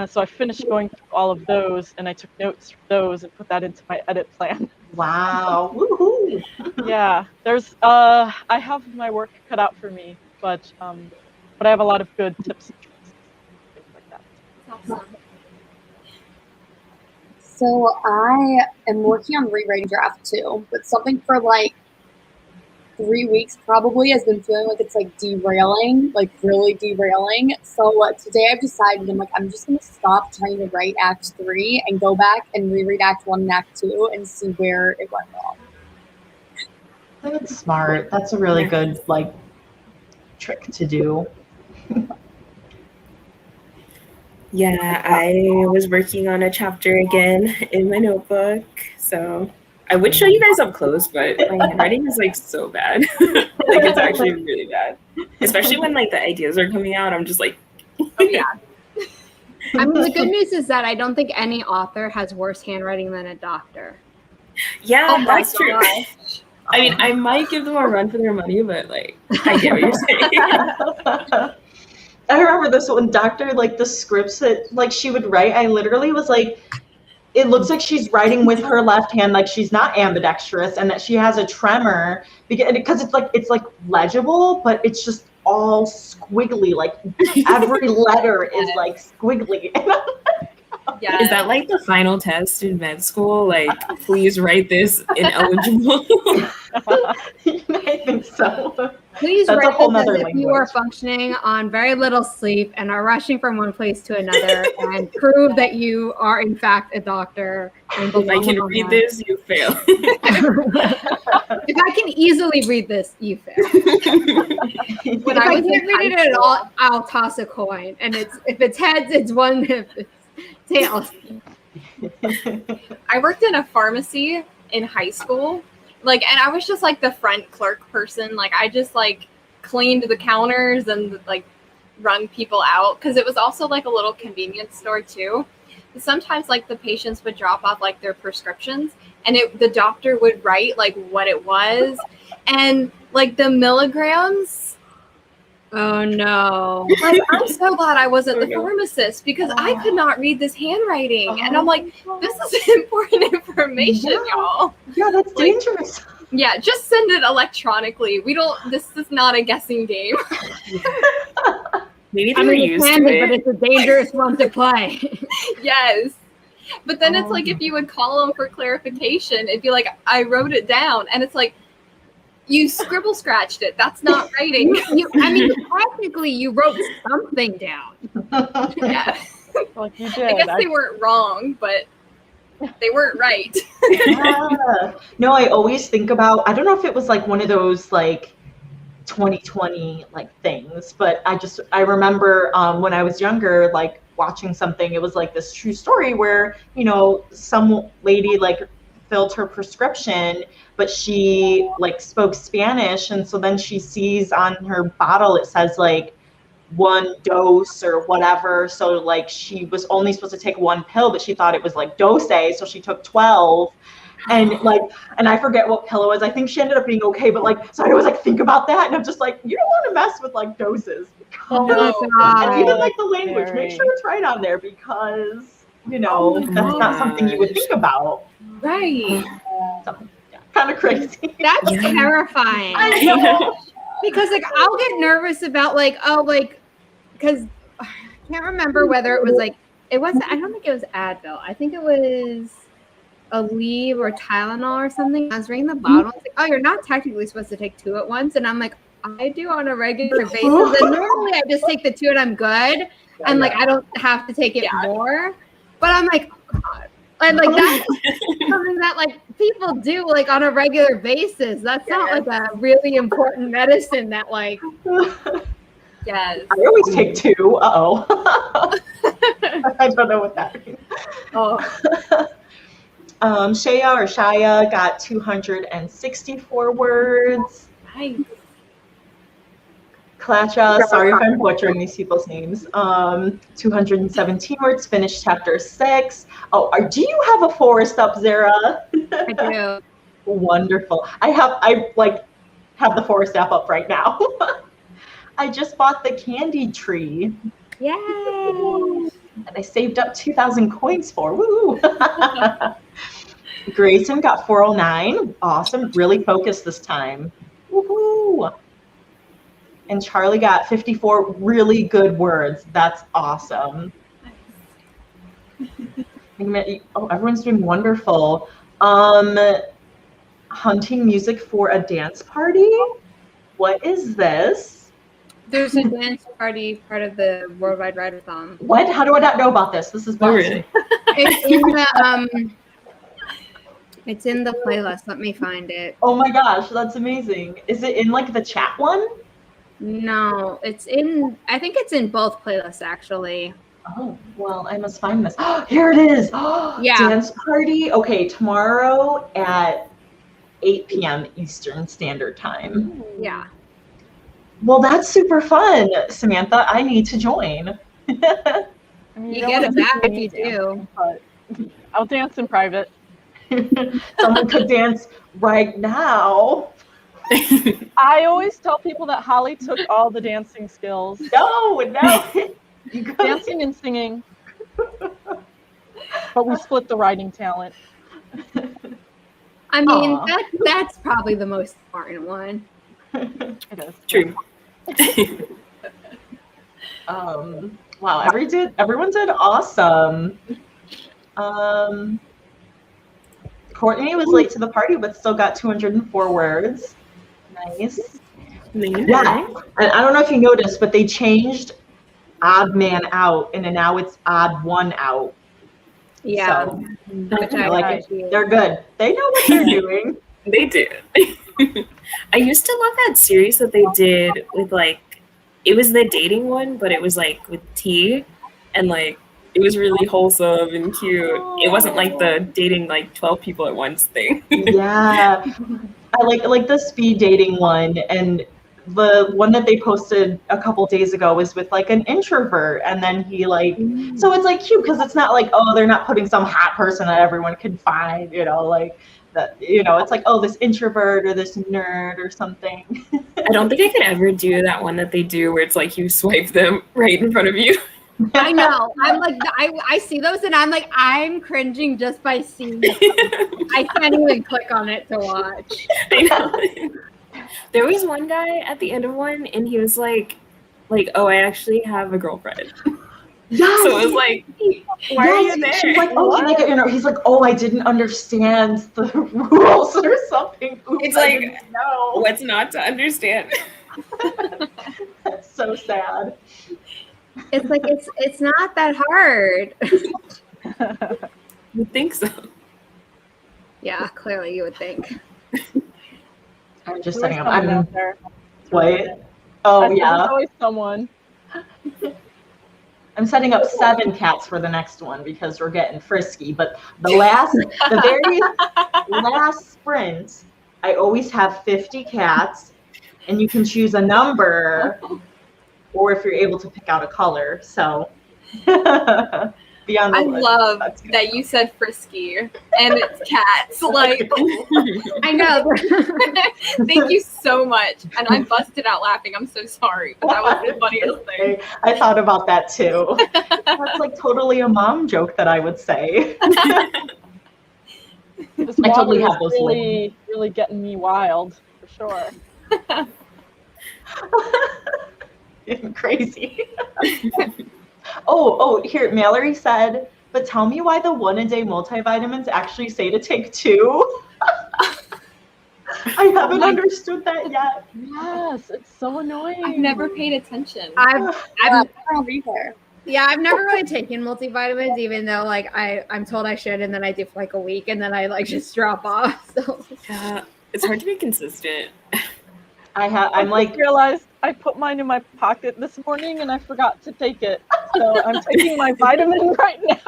So I finished going through all of those, and I took notes from those and put that into my edit plan. Wow. Woohoo. Yeah, there's I have my work cut out for me, but I have a lot of good tips and tricks, things like that. Awesome. So I am working on rewriting draft 2, but something for like 3 weeks probably has been feeling like it's like derailing, like really derailing. So today I've decided I'm just going to stop trying to write Act 3 and go back and reread Act 1 and Act 2 and see where it went wrong. That's smart. That's a really good trick to do. Yeah, I was working on a chapter again in my notebook, so I would show you guys up close, but my handwriting is so bad. It's actually really bad, especially when the ideas are coming out. I'm just like, Oh yeah. I mean, the good news is that I don't think any author has worse handwriting than a doctor. yeah, Oh my that's true. gosh. I mean, I might give them a run for their money, but I get what you're saying. I remember this one doctor, the scripts that she would write, I literally was like, it looks like she's writing with her left hand, she's not ambidextrous, and that she has a tremor because it's legible, but it's just all squiggly. Every letter is squiggly. Yeah. Is that the final test in med school? Please write this ineligible. I think so. Please That's a write whole this as nother if you are language. functioning on very little sleep and are rushing from one place to another, and prove that you are in fact a doctor If I can read this, you fail. If I can easily read this, you fail. If When I I was can't in read it high at all, I'll toss a coin. And if it's heads, it's one. If it's tails. I worked in a pharmacy in high school, and I was just like the front clerk person. Like I just like cleaned the counters and like run people out, because it was also like a little convenience store too. And sometimes like the patients would drop off like their prescriptions, and the doctor would write like what it was and like the milligrams. Oh no. Like, I'm so glad I wasn't the pharmacist, because I could not read this handwriting. And I'm like, this is important information, y'all. Yeah, that's dangerous. Yeah, just send it electronically. This is not a guessing game. Maybe I they're mean, it used can to be, but it. it's a dangerous one to play. Yes. But then it's like, if you would call them for clarification, it'd be like, I wrote it down. And it's like, you scribble scratched it. That's not writing. Technically, you wrote something down. Yeah. Like you did. I guess they weren't wrong, but they weren't right. Yeah. No, I always think about, I don't know if it was like one of those like 2020 like things, but I remember when I was younger, like watching something, it was like this true story where, some lady like filled her prescription, but she like spoke Spanish, and so then she sees on her bottle it says like 1 dose or whatever, so like she was only supposed to take 1 pill, but she thought it was like dose, so she took 12. And I forget what pill it was. I think she ended up being okay, but like, so I always like think about that, and I'm just like, you don't want to mess with like doses, and even like the language, make sure it's right on there, because that's not something you would think about. Right. Kind of crazy. That's terrifying. I know. Because like I'll get nervous about because I can't remember whether it was like I don't think it was Advil. I think it was Aleve or Tylenol or something. I was reading the bottle. It's like, oh, you're not technically supposed to take 2 at once. And I'm like, I do on a regular basis. And normally I just take the 2 and I'm good. And like I don't have to take it more. But I'm like, oh God. And like that's something that like people do like on a regular basis. That's not like a really important medicine that like. Yes. I always take 2. Uh-oh. I don't know what that means. Shaya got 264 words. Nice. Klacha, sorry if I'm butchering these people's names. 217 words, finished chapter 6. Oh, do you have a forest up, Zara? I do. Wonderful. I have the forest app up right now. I just bought the candy tree. Yay! And I saved up 2,000 coins for. Woo! Grayson got 409. Awesome. Really focused this time. Woohoo! And Charlie got 54 really good words. That's awesome. Oh, everyone's doing wonderful. Hunting music for a dance party? What is this? There's a dance party part of the Worldwide Writeathon. What? How do I not know about this? This is really? It's in the playlist. Let me find it. Oh my gosh, that's amazing. Is it in like the chat one? No, I think it's in both playlists actually. Oh, well, I must find this. Here it is. Yeah. Dance party. Okay, tomorrow at 8 p.m. Eastern Standard Time. Yeah. Well, that's super fun, Samantha. I need to join. You get it back if you do. But I'll dance in private. Someone could dance right now. I always tell people that Holly took all the dancing skills. No. Dancing and singing. But we split the writing talent. I mean, that's probably the most important one. It is. True. Wow, everyone did awesome. Courtney was late to the party, but still got 204 words. Nice. Yeah, and I don't know if you noticed, but they changed odd man out, and now it's odd one out. Yeah. So, Which I like appreciate. they're good. They know what they're doing. They do. I used to love that series that they did with like, it was the dating one, but it was like with tea, and like it was really wholesome and cute. It wasn't like the dating like 12 people at once thing. Yeah, I like the speed dating one, and the one that they posted a couple days ago was with like an introvert, and then he like, so it's like cute because it's not like, oh, they're not putting some hot person that everyone can find, like that, it's like, oh, this introvert or this nerd or something. I don't think I could ever do that one that they do where it's like you swipe them right in front of you. I know. I'm like, I see those and I'm like, I'm cringing just by seeing it. I can't even click on it to watch. I know. There was one guy at the end of one, and he was like, oh, I actually have a girlfriend. Yes. So it was like, why are you there? She's like, oh, he's like, oh, I didn't understand the rules or something. Oops, it's like, no, what's not to understand? That's so sad. It's like it's not that hard. You think so? Yeah, clearly you would think. I'm just There's saying. someone out there. What? Oh I said, yeah. There's always someone. I'm setting up 7 cats for the next one because we're getting frisky. But the very last sprint, I always have 50 cats, and you can choose a number, or if you're able to pick out a color. So beyond the I list, love that you said frisky and it's cats. Like, I know. thank you so much. And I busted out laughing. I'm so sorry, but that was the funniest thing. I thought about that too. That's like totally a mom joke that I would say. This I totally water have those is really getting me wild, for sure. Crazy. Oh, here, Mallory said, but tell me why the 1-a-day multivitamins actually say to take 2. I haven't understood that yet. Yes, it's so annoying. I've never paid attention. I've Yeah, I've never really taken multivitamins, even though like I'm told I should, and then I do for like a week, and then I like just drop off. So Yeah, it's hard to be consistent. I'm like, realized I put mine in my pocket this morning and I forgot to take it. So I'm taking my vitamin right now.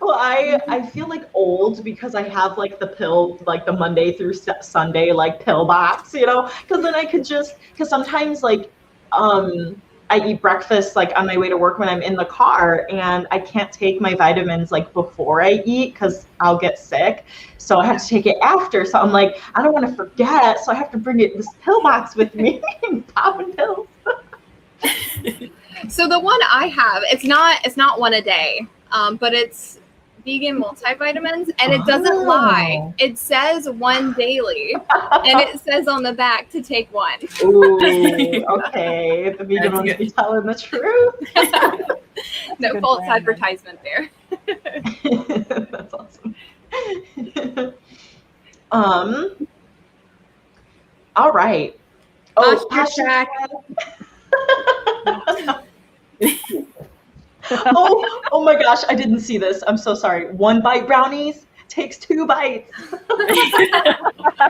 well, I feel like old because I have like the pill, like the Monday through Sunday, like pill box, because then I could because sometimes like, I eat breakfast like on my way to work when I'm in the car, and I can't take my vitamins like before I eat because I'll get sick. So I have to take it after. So I'm like, I don't want to forget. So I have to bring this pill box with me and popping pills. So the one I have, it's not 1 a day, but it's vegan multivitamins, and it doesn't lie. It says 1 daily, and it says on the back to take 1. Ooh, okay. The vegan ones be telling the truth. No false advertisement there. That's awesome. All right. Oh, Hashtag. oh my gosh, I didn't see this. I'm so sorry. 1 bite brownies takes 2 bites.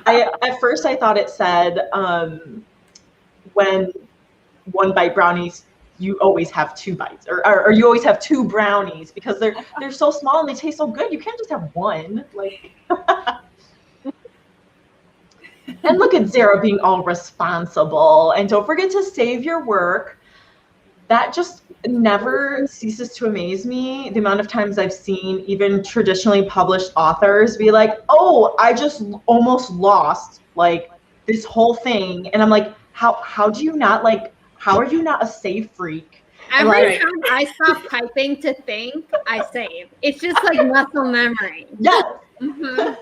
At first I thought it said when 1 bite brownies, you always have 2 bites, or you always have 2 brownies because they're so small and they taste so good. You can't just have 1. Like, and look at Zara being all responsible. And don't forget to save your work. That just never ceases to amaze me. The amount of times I've seen even traditionally published authors be like, oh, I just almost lost like this whole thing. And I'm like, how do you not like, how are you not a save freak? Every time I stop typing to think, I save. It's just like muscle memory. Yes. Mm-hmm.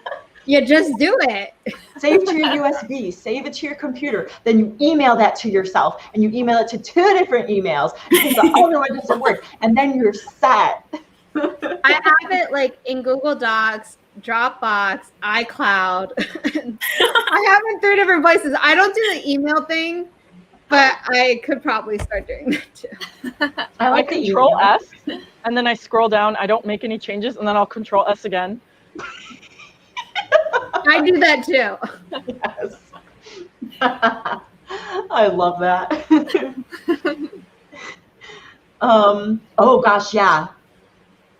You just do it. Save to your USB, save it to your computer. Then you email that to yourself, and you email it to 2 different emails because the other one doesn't work. And then you're set. I have it like in Google Docs, Dropbox, iCloud. I have it in 3 different places. I don't do the email thing but I could probably start doing that too. I I like the control email. S, and then I scroll down. I don't make any changes, and then I'll control S again. I do that too. Yes. I love that. Oh gosh, yeah.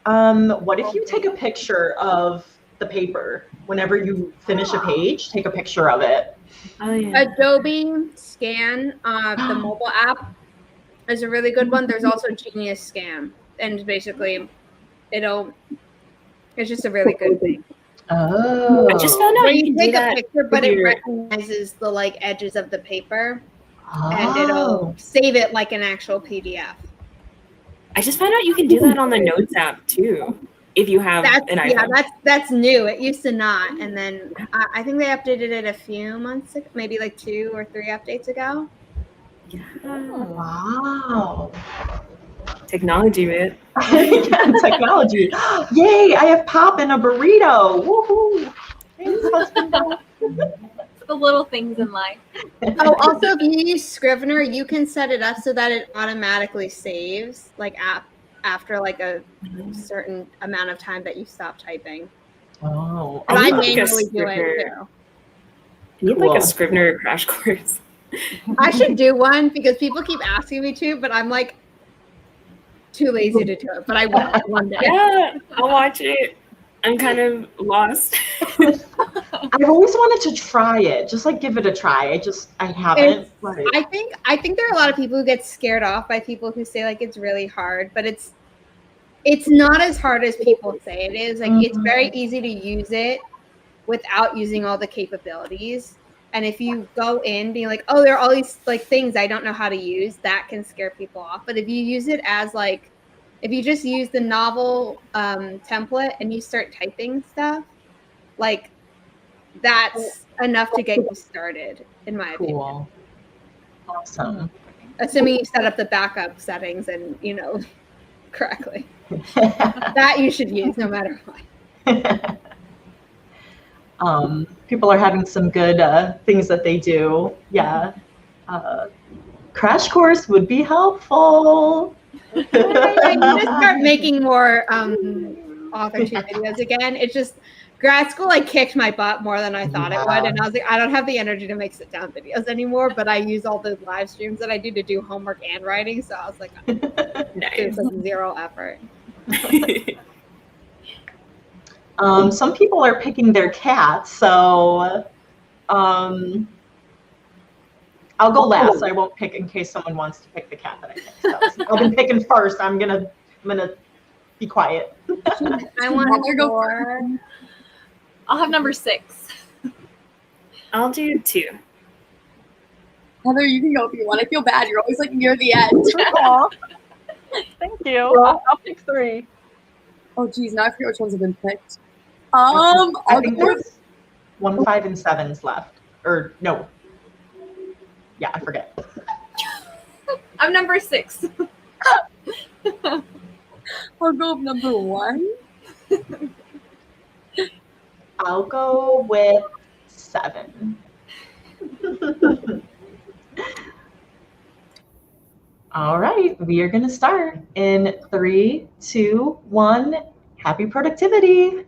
What if you take a picture of the paper whenever you finish a page? Take a picture of it. Oh yeah. Adobe Scan, the mobile app, is a really good one. There's also Genius Scan, and basically, it's just a really good thing. Oh. I just found out Where you you can do take a that picture, with but it your. recognizes the like edges of the paper, and Oh. it'll save it like an actual PDF. I just found out you can do that on the Notes app too, if you have an iPhone. That's new. It used to not, and then I think they updated it a few months ago, maybe like 2 or 3 updates ago. Yeah. Wow. Technology, man. Yeah, technology. Yay, I have pop in a burrito. Woohoo. Thanks, husband. The little things in life. Oh, also, if you use Scrivener, you can set it up so that it automatically saves, like after like a certain amount of time that you stop typing. Oh. But I need like a manually do it Scrivener. too. I need Cool. like a Scrivener crash course. I should do one because people keep asking me to, but I'm like too lazy to do it. But I will one day. Yeah, I'll watch it. I'm kind of lost. I've always wanted to try it. Just like give it a try. I haven't. Like, I think there are a lot of people who get scared off by people who say like it's really hard, but it's not as hard as people say it is. Like it's very easy to use it without using all the capabilities. And if you go in being like, oh, there are all these like things I don't know how to use, that can scare people off. But if you use it as like, if you just use the novel template and you start typing stuff, like that's enough to get you started, in my opinion. cool. Awesome. Assuming you set up the backup settings and correctly. That you should use no matter what. People are having some good things that they do. Yeah. Crash course would be helpful. I'm gonna start making more author tube videos again. It's just grad school like kicked my butt more than I thought it would, and I was like, I don't have the energy to make sit down videos anymore. But I use all the live streams that I do homework and writing, so I was like, Nice. it's like 0 effort. Some people are picking their cats, so I'll go last. I won't pick in case someone wants to pick the cat that I picked. So I've been picking first. I'm gonna be quiet. I want to go for. I'll have number 6. I'll do 2. Heather, you can go if you want. I feel bad. You're always like near the end. Aw. Thank you. I'll pick 3. Oh, geez. Now I forget which ones have been picked. I I'll think go there's 1, 5, and 7s left. Or no. Yeah, I forget. I'm number 6. I'll go with number 1. I'll go with 7. All right, we are going to start in 3, 2, 1. Happy productivity.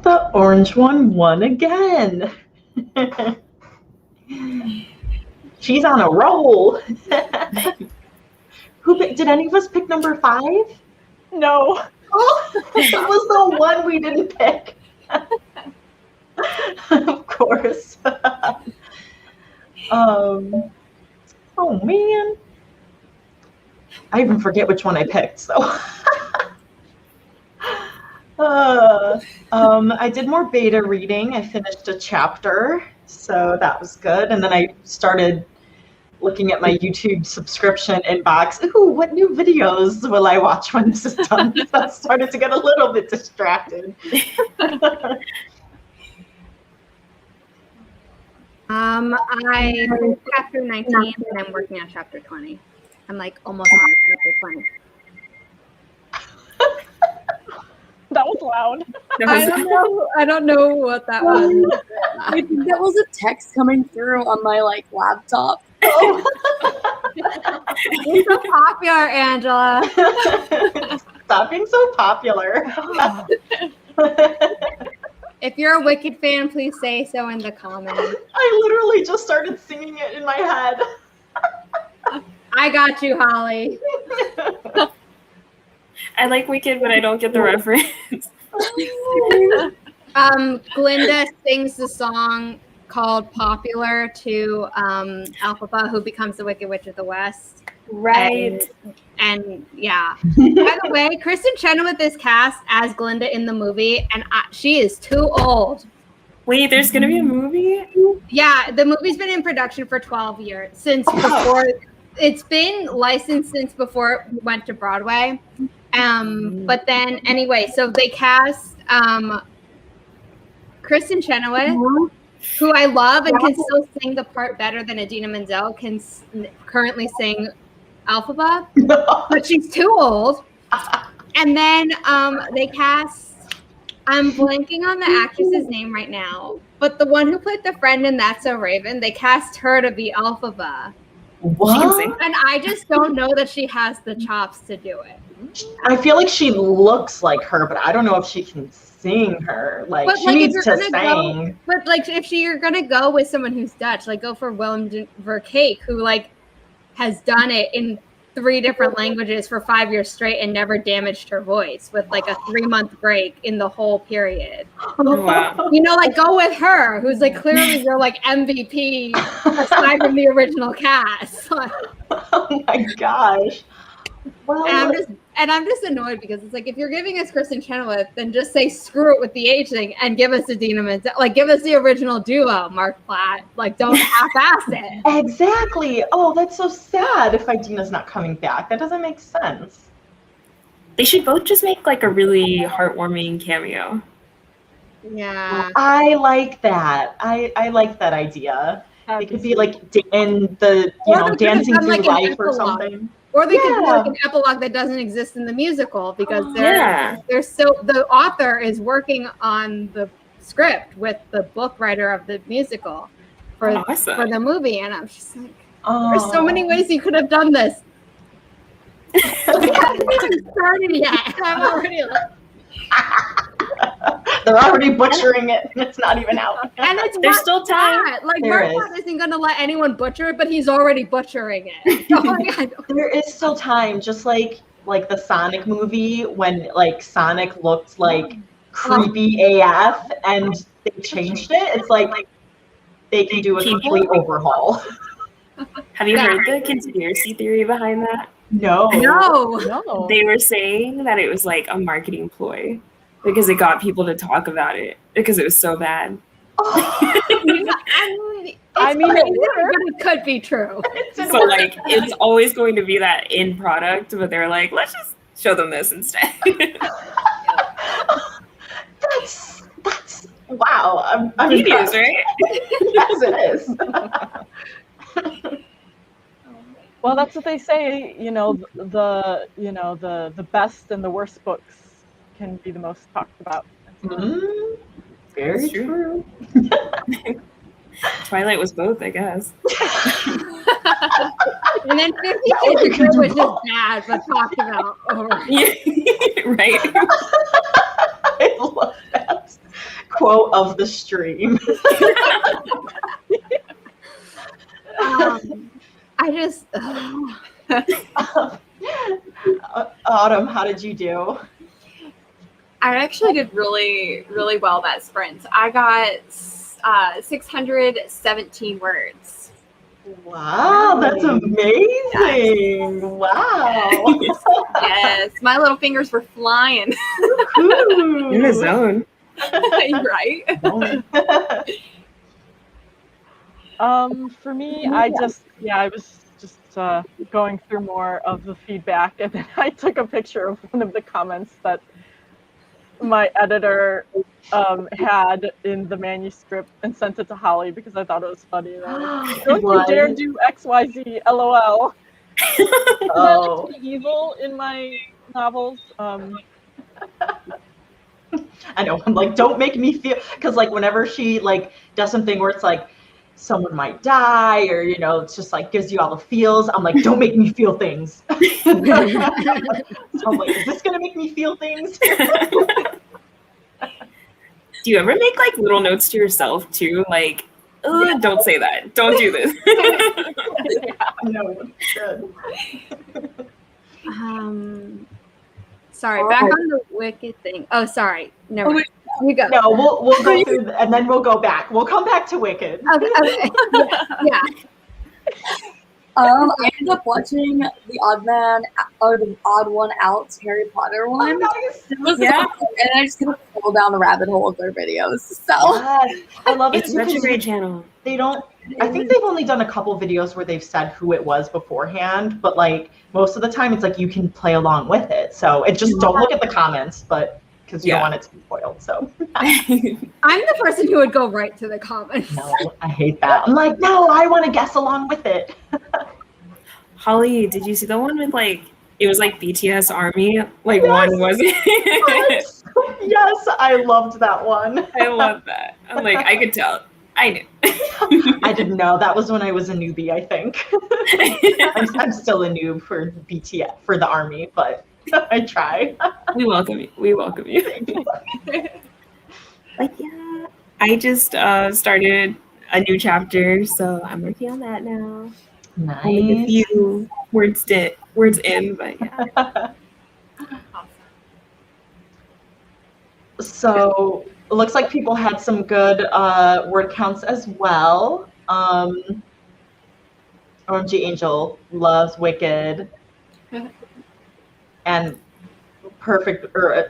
The orange one won again. She's on a roll. Did any of us pick number 5? No. Oh, it was the one we didn't pick. Of course. Oh man. I even forget which one I picked, so. I did more beta reading. I finished a chapter, so that was good. And then I started looking at my YouTube subscription inbox. Ooh, what new videos will I watch when this is done? So I started to get a little bit distracted. I finished chapter 19 and I'm working on chapter 20. I'm like almost on chapter 20. That was loud. I don't know what that was. I think that was a text coming through on my laptop. Oh. You're so popular, Angela. Stop being so popular. If you're a Wicked fan, please say so in the comments. I literally just started singing it in my head. I got you, Holly. I like Wicked, but I don't get the reference. Glinda sings the song called Popular to Alphaba, who becomes the Wicked Witch of the West. Right. And yeah. By the way, Kristen Chenoweth is cast as Glinda in the movie, and she is too old. Wait, there's going to be a movie? Yeah, the movie's been in production for 12 years, since before. It's been licensed since before it went to Broadway. But then, anyway, so they cast Kristen Chenoweth, who I love and can still sing the part better than Idina Menzel can currently sing Alphaba, but she's too old. And then they cast, I'm blanking on the actress's name right now, but the one who played the friend in That's So Raven, they cast her to be Alphaba. What? And I just don't know that she has the chops to do it. I feel like she looks like her, but I don't know if she can sing her. Like, she needs to sing. But like, if you're gonna go with someone who's Dutch, like go for Willem Verkake, who like has done it in 3 different languages for 5 years straight and never damaged her voice with like a 3-month break in the whole period. Wow. You know, like go with her, who's like clearly your like MVP aside from the original cast. Oh my gosh. Well, and I'm just annoyed because it's like, if you're giving us Kristen Chenoweth, then just say screw it with the age thing and give us Idina Menzel. Like, give us the original duo, Mark Platt. Like, don't half-ass it. Exactly. Oh, that's so sad if Idina's not coming back. That doesn't make sense. They should both just make like a really heartwarming cameo. Yeah. I like that. I like that idea. It could be like in the, dancing through like life or something. Or they could do like an epilogue that doesn't exist in the musical because the author is working on the script with the book writer of the musical for the movie, and I'm just like, there's so many ways you could have done this. We haven't even started yet. I'm already like, they're already butchering it, and it's not even out. And there's still time. Like, Mark Platt isn't going to let anyone butcher it, but he's already butchering it. There is still time, just like the Sonic movie, when like Sonic looked like creepy AF, and they changed it. It's like they can do a complete overhaul. Have you heard the conspiracy theory behind that? No. They were saying that it was like a marketing ploy because it got people to talk about it because it was so bad. It could be true. So like, it's always going to be that end product, but they're like, let's just show them this instead. That's wow. I'm genius, right? Yes, it is. Well, that's what they say. The best and the worst books can be the most talked about. Very true. Twilight was both, I guess. And then 50 Shades of Grey was just bad, but talked about over. Right. I love that. quote of the stream. I just. Autumn, how did you do? I actually did really, really well that sprint. I got 617 words. Wow, that's amazing. Wow. Yes, my little fingers were flying. In the zone. Right? For me, I was just going through more of the feedback, and then I took a picture of one of the comments that my editor had in the manuscript and sent it to Holly because I thought it was funny. Don't you dare do XYZ, LOL. Oh. Evil in my novels. I know. I'm like, don't make me feel, because like whenever she like does something where it's like someone might die, or it's just like gives you all the feels, I'm like, don't make me feel things. So I'm like, is this gonna make me feel things? Do you ever make like little notes to yourself too? Like, don't say that. Don't do this. No, good. Sorry, back on the Wicked thing. Oh, sorry. Never mind. You go. No, we'll go through and then we'll go back. We'll come back to Wicked. Okay. Yeah. I ended up watching the Odd One Out Harry Potter one. Nice. It was and I just kind of fall down the rabbit hole of their videos. So yes. I love it. It's such a great channel. I think they've only done a couple videos where they've said who it was beforehand, but like most of the time it's like you can play along with it. So it just don't look at the comments, but because you don't want it to be spoiled. So I'm the person who would go right to the comments. no, I hate that. I'm like, no, I want to guess along with it. Holly, did you see the one with like it was like BTS Army? Like one was it? Yes, I loved that one. I love that. I'm like, I could tell. I knew. I didn't know. That was when I was a newbie, I think. I'm still a noob for BTS, for the Army, but I try. We welcome you. We welcome you. Like, yeah. I just started a new chapter, so I'm working on that now. Nice. Only a few words in, but yeah. So it looks like people had some good word counts as well. OMG Angel loves Wicked. And perfect. Popular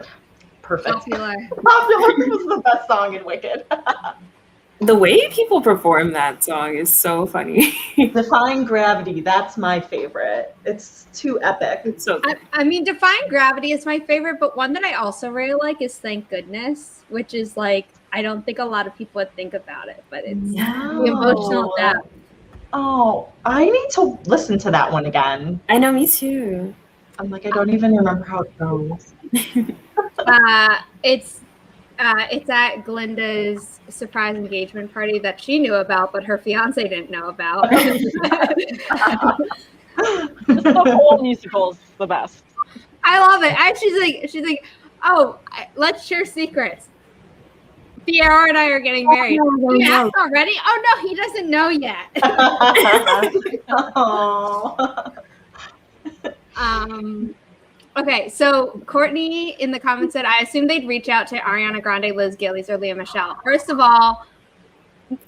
was the best song in Wicked. The way people perform that song is so funny. Defying Gravity, that's my favorite. It's too epic. It's so good. I mean, Defying Gravity is my favorite, but one that I also really like is Thank Goodness, which is like, I don't think a lot of people would think about it, but it's the emotional depth. Oh, I need to listen to that one again. I know, me too. I'm like, I don't even remember how it goes. It's at Glinda's surprise engagement party that she knew about, but her fiance didn't know about. The whole musical is the best. I love it. She's like, oh, let's share secrets. Pierre and I are getting married. You asked already? Oh no, he doesn't know yet. Okay, so Courtney in the comments said, I assume they'd reach out to Ariana Grande, Liz Gillies, or Leah Michele. First of all,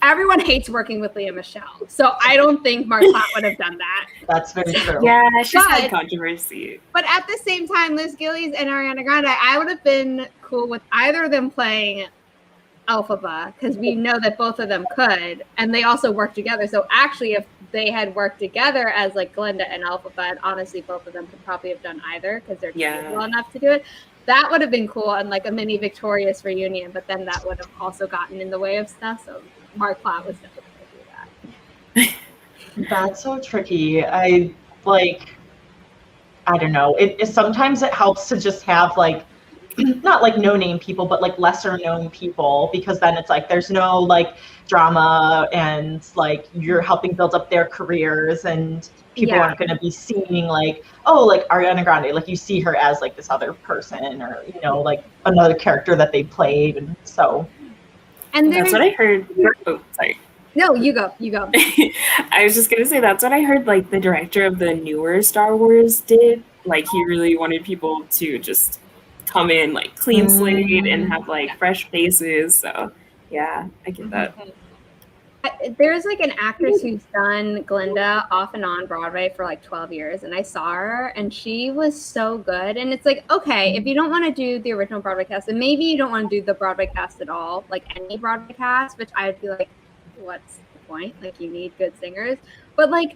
everyone hates working with Leah Michele, so I don't think Mark Platt would have done that. That's very true. Yeah, she's had controversy. But at the same time, Liz Gillies and Ariana Grande, I would have been cool with either of them playing Elphaba, because we know that both of them could, and they also work together. So actually, if they had worked together as like Glinda and Elphaba, and honestly, both of them could probably have done either because they're capable enough to do it. That would have been cool and like a mini Victorious reunion, but then that would have also gotten in the way of stuff. So Mark Platt was definitely going to do that. That's so tricky. I don't know. It sometimes it helps to just have like, not like no-name people, but like lesser known people, because then it's like there's no like drama, and like you're helping build up their careers, and people aren't going to be seeing like, oh, like Ariana Grande, like you see her as like this other person, or like another character that they played. And so And That's what I heard. Oh, sorry. No, you go. You go. I was just gonna say that's what I heard. Like the director of the newer Star Wars did. Like he really wanted people to just come in like clean slate and have like fresh faces. So yeah, I get that. There's like an actress who's done Glinda off and on Broadway for like 12 years, and I saw her, and she was so good. And it's like, okay, if you don't want to do the original Broadway cast, and maybe you don't want to do the Broadway cast at all, like any Broadway cast, which I would be like, what's the point? Like, you need good singers. But like,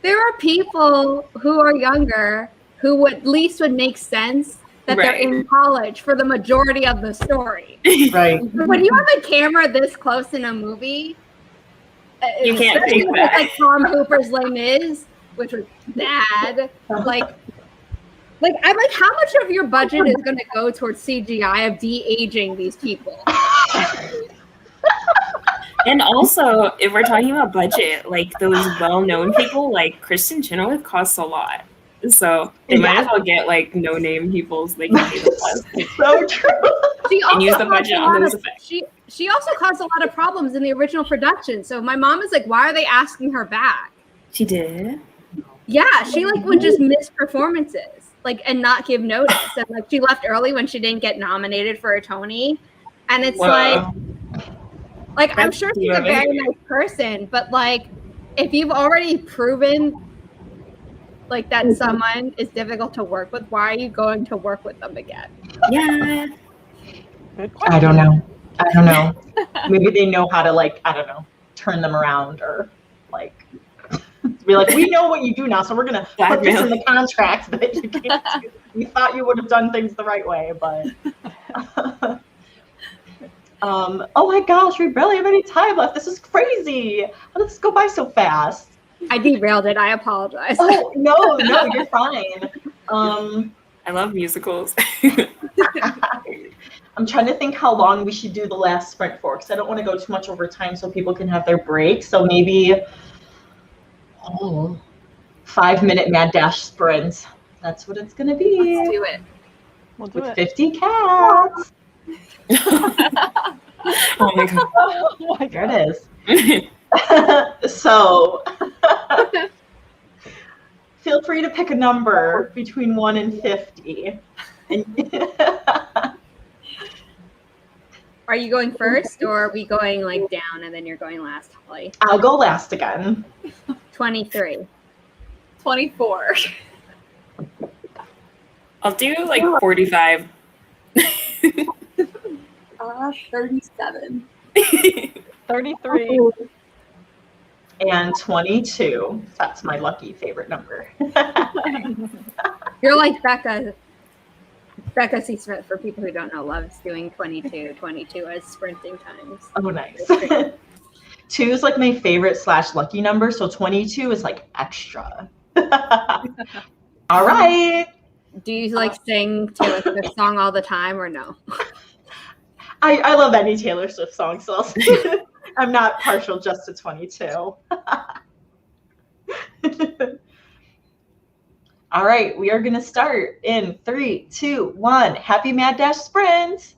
there are people who are younger who would at least would make sense that they're in college for the majority of the story. Right. When you have a camera this close in a movie, You can't fake that. Like Tom Hooper's Les Mis, which was bad. Like I'm like, how much of your budget is going to go towards CGI of de-aging these people? And also, if we're talking about budget, like those well-known people, like Kristen Chenoweth costs a lot. So they might as well get like no-name people so they can pay the less. So true. And use the budget on those effects. She also caused a lot of problems in the original production. So my mom is like, why are they asking her back? She did? Yeah, she like would just miss performances, like, and not give notice. And like she left early when she didn't get nominated for a Tony. And it's like I'm sure she's a very nice person, but like if you've already proven like that someone is difficult to work with, why are you going to work with them again? Yeah. I don't know. Maybe they know how to like, I don't know, turn them around or like be like, we know what you do now, so we're gonna put this in the contract that you can't do. We thought you would have done things the right way, but oh my gosh, we barely have any time left. This is crazy. How did this go by so fast? I derailed it. I apologize. Oh no, you're fine. I love musicals. I'm trying to think how long we should do the last sprint for, because I don't want to go too much over time so people can have their break. So maybe 5-minute mad dash sprints. That's what it's going to be. Let's do it. We'll do With it. 50 cats. Oh my god. Oh my There God. it is. So feel free to pick a number between 1 and 50. Are you going first, or are we going like down and then you're going last, Holly? I'll go last again. 23. 24. I'll do like 45. 37. 33. And 22. That's my lucky favorite number. You're like Becca C. Smith, for people who don't know, loves doing 22 as sprinting times. Oh, nice. 2 is like my favorite / lucky number, so 22 is like extra. All right. Do you like sing Taylor Swift song all the time, or no? I love any Taylor Swift song, so I'm not partial just to 22. All right, we are going to start in 3, 2, 1. Happy Mad Dash Sprint.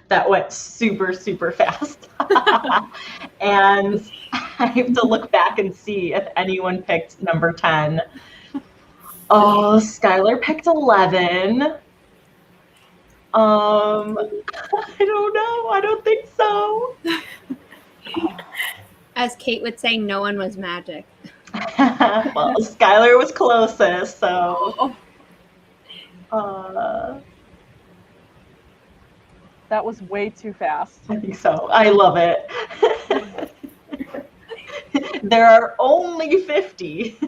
that went super, super fast. And I have to look back and see if anyone picked number 10. Oh, Skylar picked 11. I don't know. I don't think so. As Kate would say, no one was magic. Well, Skylar was closest, so. That was way too fast. I think so. I love it. There are only 50.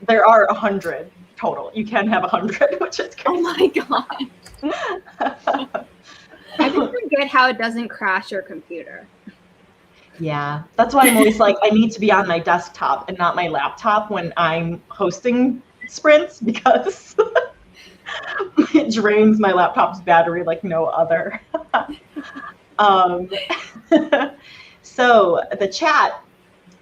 There are 100 total. You can have 100, which is crazy. Oh my god. I think forget how it doesn't crash your computer. Yeah, that's why I'm always like, I need to be on my desktop and not my laptop when I'm hosting sprints, because it drains my laptop's battery like no other. So the chat,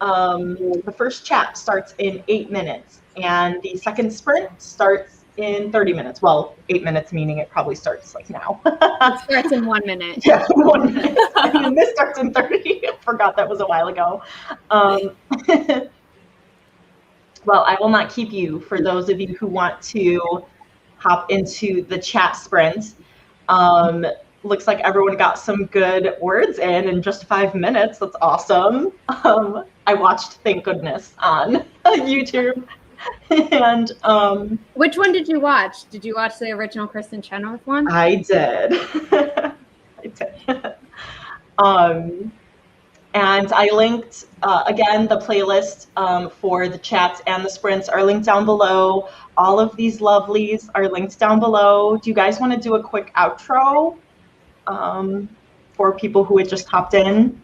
the first chat starts in 8 minutes, and the second sprint starts in 30 minutes. Well, 8 minutes meaning it probably starts like now. It starts in 1 minute. Yeah, 1 minute. And then this starts in 30. I forgot that was a while ago. Well, I will not keep you for those of you who want to hop into the chat sprint. Looks like everyone got some good words in just 5 minutes. That's awesome. I watched, thank goodness, on YouTube. And which one did you watch? Did you watch the original Kristen Chenoweth one? I did. I did. And I linked, again, the playlist for the chats and the sprints are linked down below. All of these lovelies are linked down below. Do you guys want to do a quick outro for people who had just hopped in?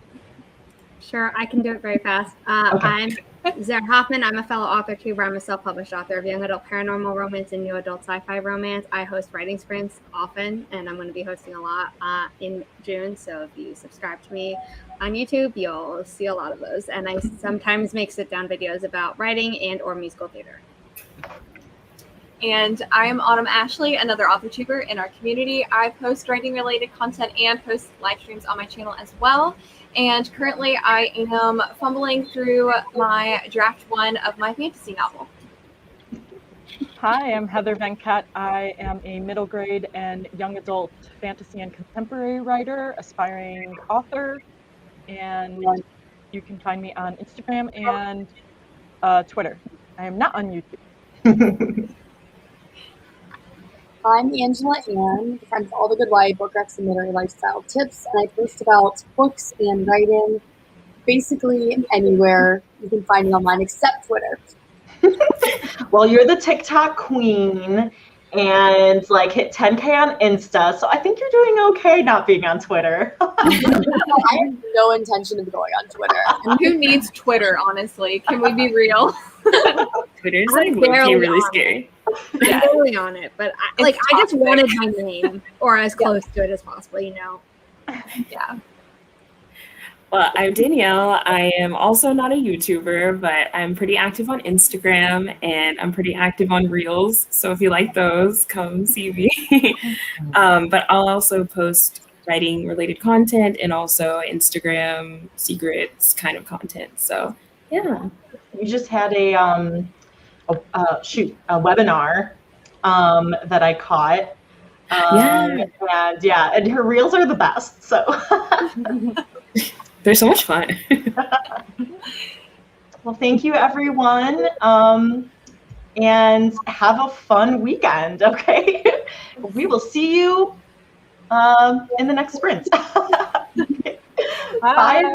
Sure, I can do it very fast. Okay. I'm Zara Hoffman. I'm a fellow author tuber. I'm a self-published author of young adult paranormal romance and new adult sci-fi romance. I host writing sprints often, and I'm going to be hosting a lot in June. So if you subscribe to me on YouTube, you'll see a lot of those. And I sometimes make sit-down videos about writing and or musical theater. And I am Autumn Ashley, another author tuber in our community. I post writing related content and post live streams on my channel as well. And currently I am fumbling through my draft 1 of my fantasy novel. Hi, I'm Heather Venkat. I am a middle grade and young adult fantasy and contemporary writer, aspiring author, and you can find me on Instagram and Twitter. I am not on YouTube. I'm Angela Ann, friend of all the good YA book recs and literary lifestyle tips, and I post about books and writing basically anywhere you can find me online except Twitter. Well, you're the TikTok queen and like hit 10K on Insta, so I think you're doing okay not being on Twitter. I have no intention of going on Twitter. And who needs Twitter, honestly? Can we be real? Twitter's like really scary. I'm barely on it, but I just wanted my name or as close to it as possible, you know. Yeah. Well, I'm Danielle. I am also not a YouTuber, but I'm pretty active on Instagram and I'm pretty active on Reels. So if you like those, come see me. But I'll also post writing related content and also Instagram secrets kind of content. So yeah. You just had a webinar that I caught. And her reels are the best. So they're so much fun. Well, thank you, everyone. And have a fun weekend, okay? We will see you in the next sprint. Bye.